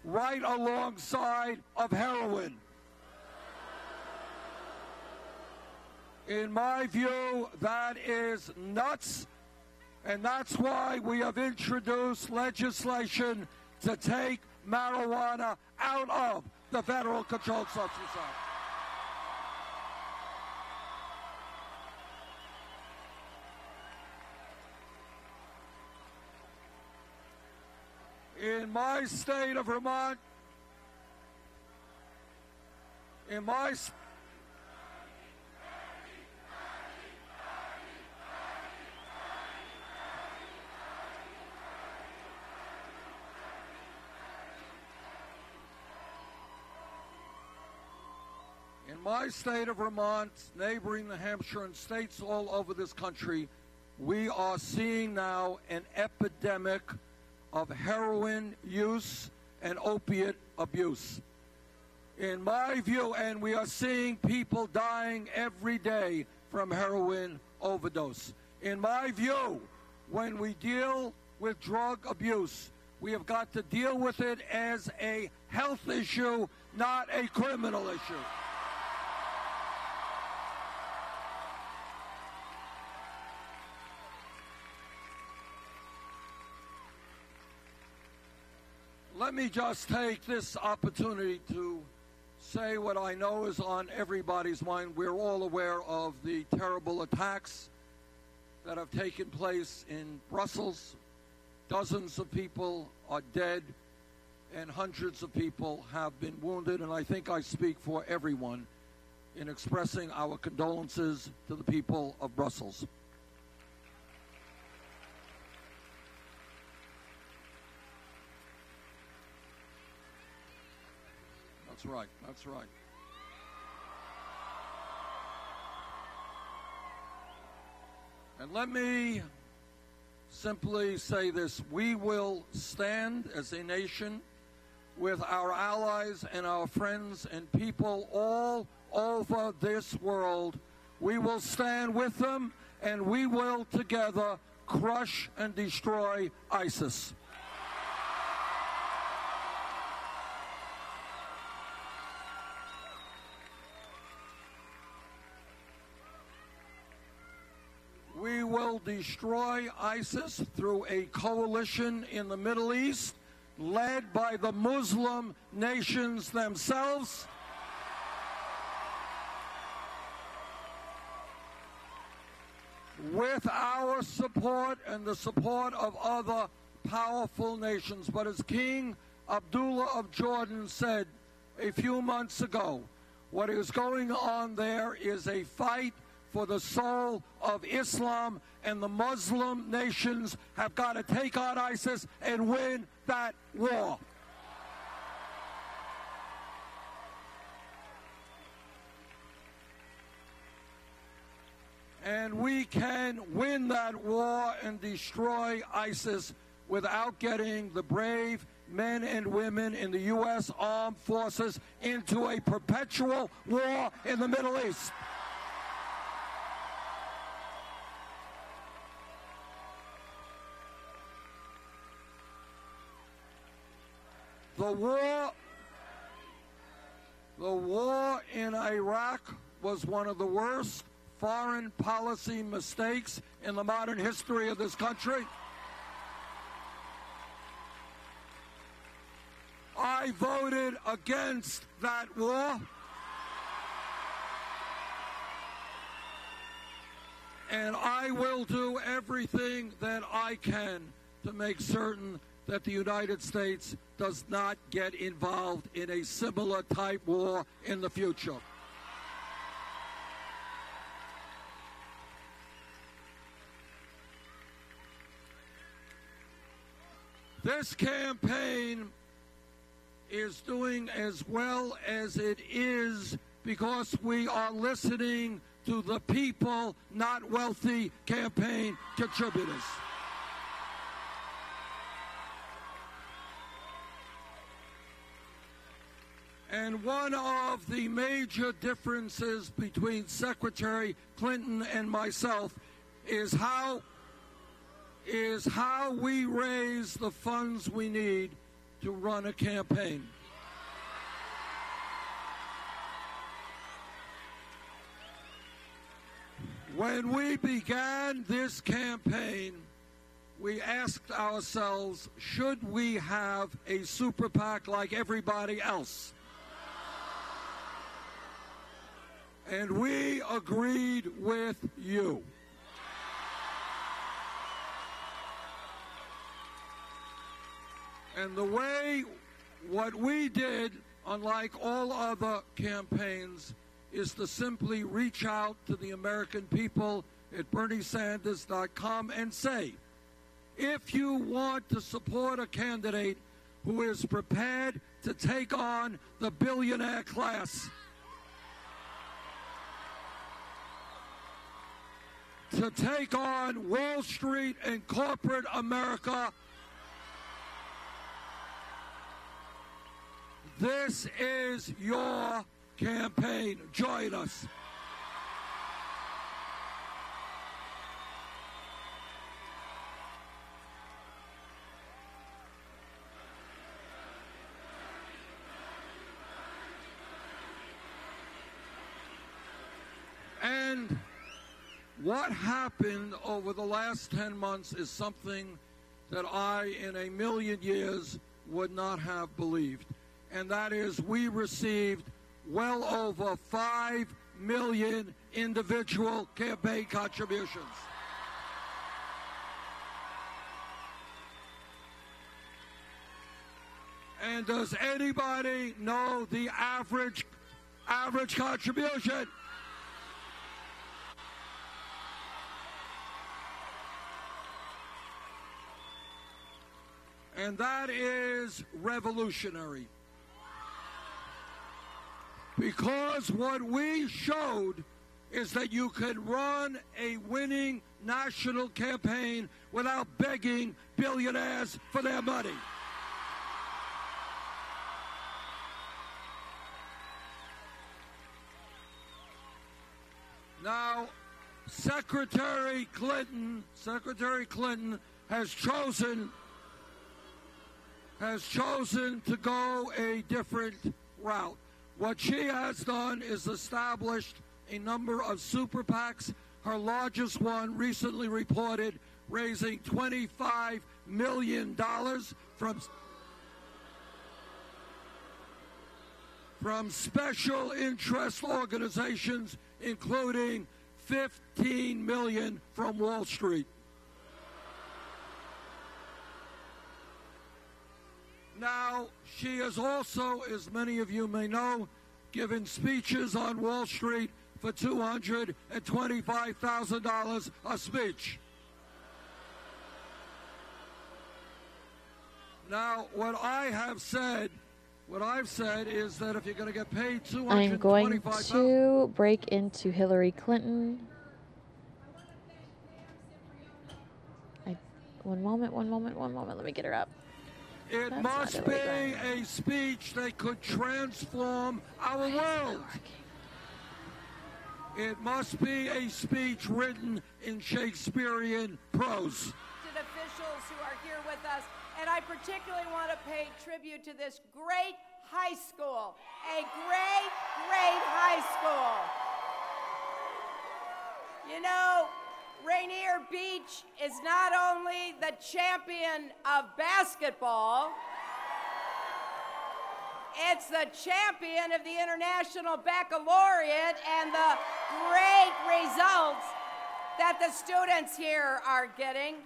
right alongside of heroin. In my view, that is nuts, and that's why we have introduced legislation to take marijuana out of the Federal Controlled Substance Act. In my state of Vermont, In my state of Vermont, neighboring New Hampshire, and states all over this country, we are seeing now an epidemic of heroin use and opiate abuse. In my view, and we are seeing people dying every day from heroin overdose. In my view, when we deal with drug abuse, we have got to deal with it as a health issue, not a criminal issue. Let me just take this opportunity to say what I know is on everybody's mind. We're all aware of the terrible attacks that have taken place in Brussels. Dozens of people are dead and hundreds of people have been wounded, and I think I speak for everyone in expressing our condolences to the people of Brussels. That's right, that's right. And let me simply say this: we will stand as a nation with our allies and our friends and people all over this world. We will stand with them, and we will together crush and destroy ISIS. We will destroy ISIS through a coalition in the Middle East led by the Muslim nations themselves. With our support and the support of other powerful nations. But as King Abdullah of Jordan said a few months ago, what is going on there is a fight for the soul of Islam, and the Muslim nations have got to take on ISIS and win that war. And we can win that war and destroy ISIS without getting the brave men and women in the U.S. Armed Forces into a perpetual war in the Middle East. The war in Iraq was one of the worst foreign policy mistakes in the modern history of this country. I voted against that war. And I will do everything that I can to make certain that the United States does not get involved in a similar type war in the future. This campaign is doing as well as it is because we are listening to the people, not wealthy campaign contributors. And one of the major differences between Secretary Clinton and myself is how we raise the funds we need to run a campaign. When we began this campaign, we asked ourselves, should we have a super PAC like everybody else? And we agreed with you. And the way what we did, unlike all other campaigns, is to simply reach out to the American people at BernieSanders.com and say, if you want to support a candidate who is prepared to take on the billionaire class, to take on Wall Street and corporate America. This is your campaign. Join us. And what happened over the last 10 months is something that I, in a million years, would not have believed. And that is, we received well over 5 million individual campaign contributions. And does anybody know the average contribution? And that is revolutionary. Because what we showed is that you can run a winning national campaign without begging billionaires for their money. Now, Secretary Clinton has chosen to go a different route. What she has done is established a number of super PACs. Her largest one recently reported raising $25 million from special interest organizations, including $15 million from Wall Street. Now, she has also, as many of you may know, given speeches on Wall Street for $225,000 a speech. Now, what I've said is that if you're going to get paid $225,000... I'm going to break into Hillary Clinton. One moment. Let me get her up. It must be a speech that could transform our world. It must be a speech written in Shakespearean prose. Officials who are here with us, and I particularly want to pay tribute to this great high school, a great high school. You know, Rainier Beach is not only the champion of basketball, it's the champion of the International Baccalaureate and the great results that the students here are getting.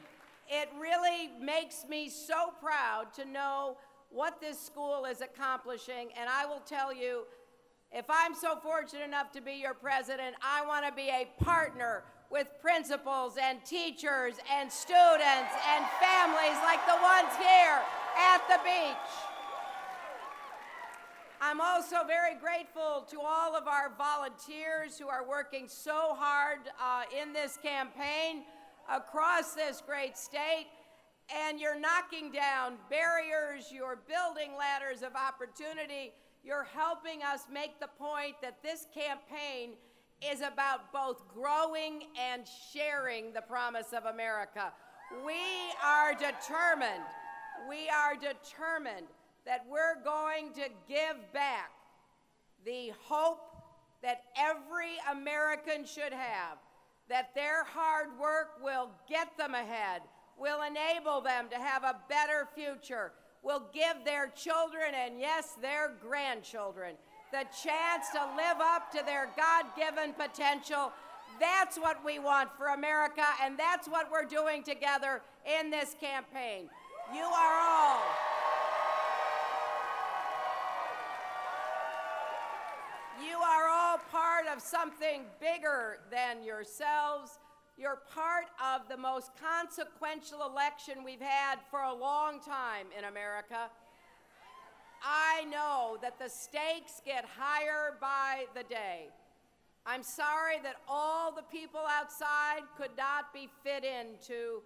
It really makes me so proud to know what this school is accomplishing, and I will tell you, if I'm so fortunate enough to be your president, I want to be a partner with principals and teachers and students and families like the ones here at the beach. I'm also very grateful to all of our volunteers who are working so hard in this campaign across this great state. And you're knocking down barriers, you're building ladders of opportunity, you're helping us make the point that this campaign is about both growing and sharing the promise of America. We are determined that we're going to give back the hope that every American should have, that their hard work will get them ahead, will enable them to have a better future, will give their children and, yes, their grandchildren the chance to live up to their God-given potential. That's what we want for America, and that's what we're doing together in this campaign. You are all part of something bigger than yourselves. You're part of the most consequential election we've had for a long time in America. I know that the stakes get higher by the day. I'm sorry that all the people outside could not be fit into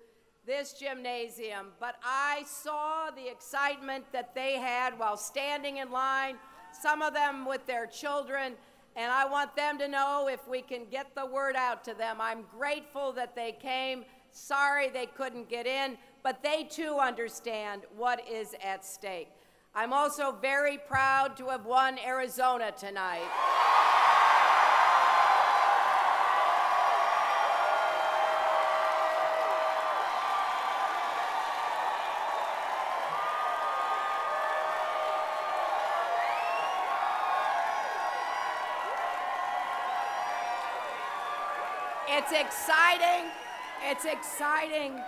this gymnasium, but I saw the excitement that they had while standing in line, some of them with their children, and I want them to know if we can get the word out to them. I'm grateful that they came. Sorry they couldn't get in, but they too understand what is at stake. I'm also very proud to have won Arizona tonight. It's exciting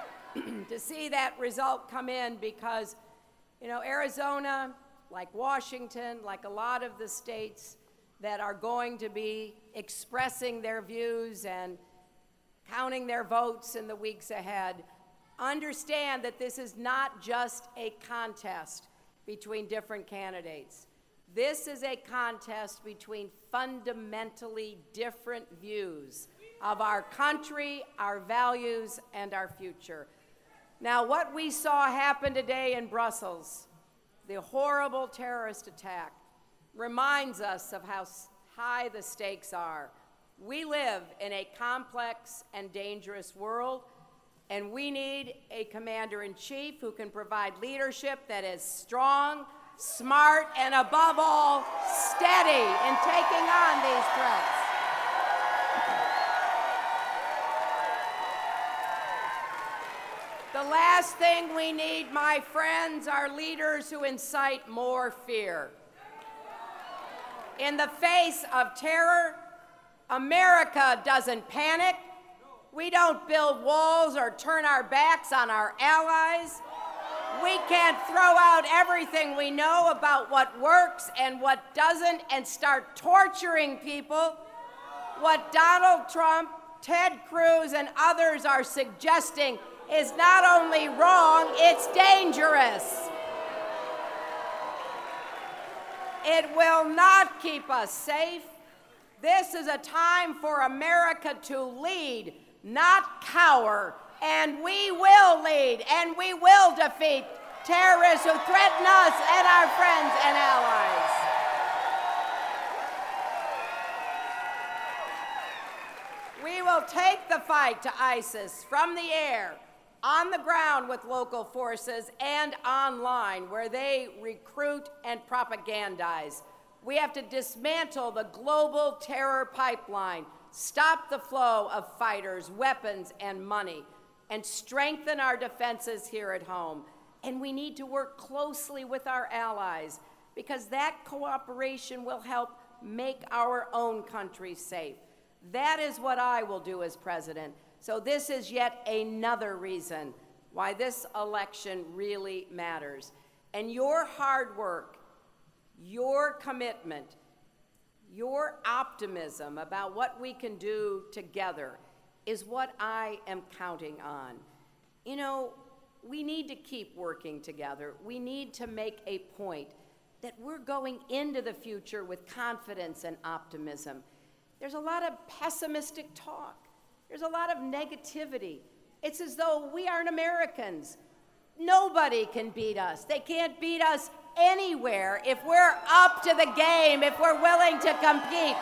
to see that result come in because, you know, Arizona, like Washington, like a lot of the states that are going to be expressing their views and counting their votes in the weeks ahead, understand that this is not just a contest between different candidates. This is a contest between fundamentally different views of our country, our values, and our future. Now, what we saw happen today in Brussels, the horrible terrorist attack, reminds us of how high the stakes are. We live in a complex and dangerous world, and we need a commander-in-chief who can provide leadership that is strong, smart, and above all, steady in taking on these threats. The last thing we need, my friends, are leaders who incite more fear. In the face of terror, America doesn't panic. We don't build walls or turn our backs on our allies. We can't throw out everything we know about what works and what doesn't and start torturing people. What Donald Trump, Ted Cruz, and others are suggesting is not only wrong, it's dangerous. It will not keep us safe. This is a time for America to lead, not cower, and we will lead, and we will defeat terrorists who threaten us and our friends and allies. We will take the fight to ISIS from the air, on the ground with local forces, and online where they recruit and propagandize. We have to dismantle the global terror pipeline, stop the flow of fighters, weapons, and money, and strengthen our defenses here at home. And we need to work closely with our allies because that cooperation will help make our own country safe. That is what I will do as president. So this is yet another reason why this election really matters. And your hard work, your commitment, your optimism about what we can do together is what I am counting on. You know, we need to keep working together. We need to make a point that we're going into the future with confidence and optimism. There's a lot of pessimistic talk. There's a lot of negativity. It's as though we aren't Americans. Nobody can beat us. They can't beat us anywhere if we're up to the game, if we're willing to compete.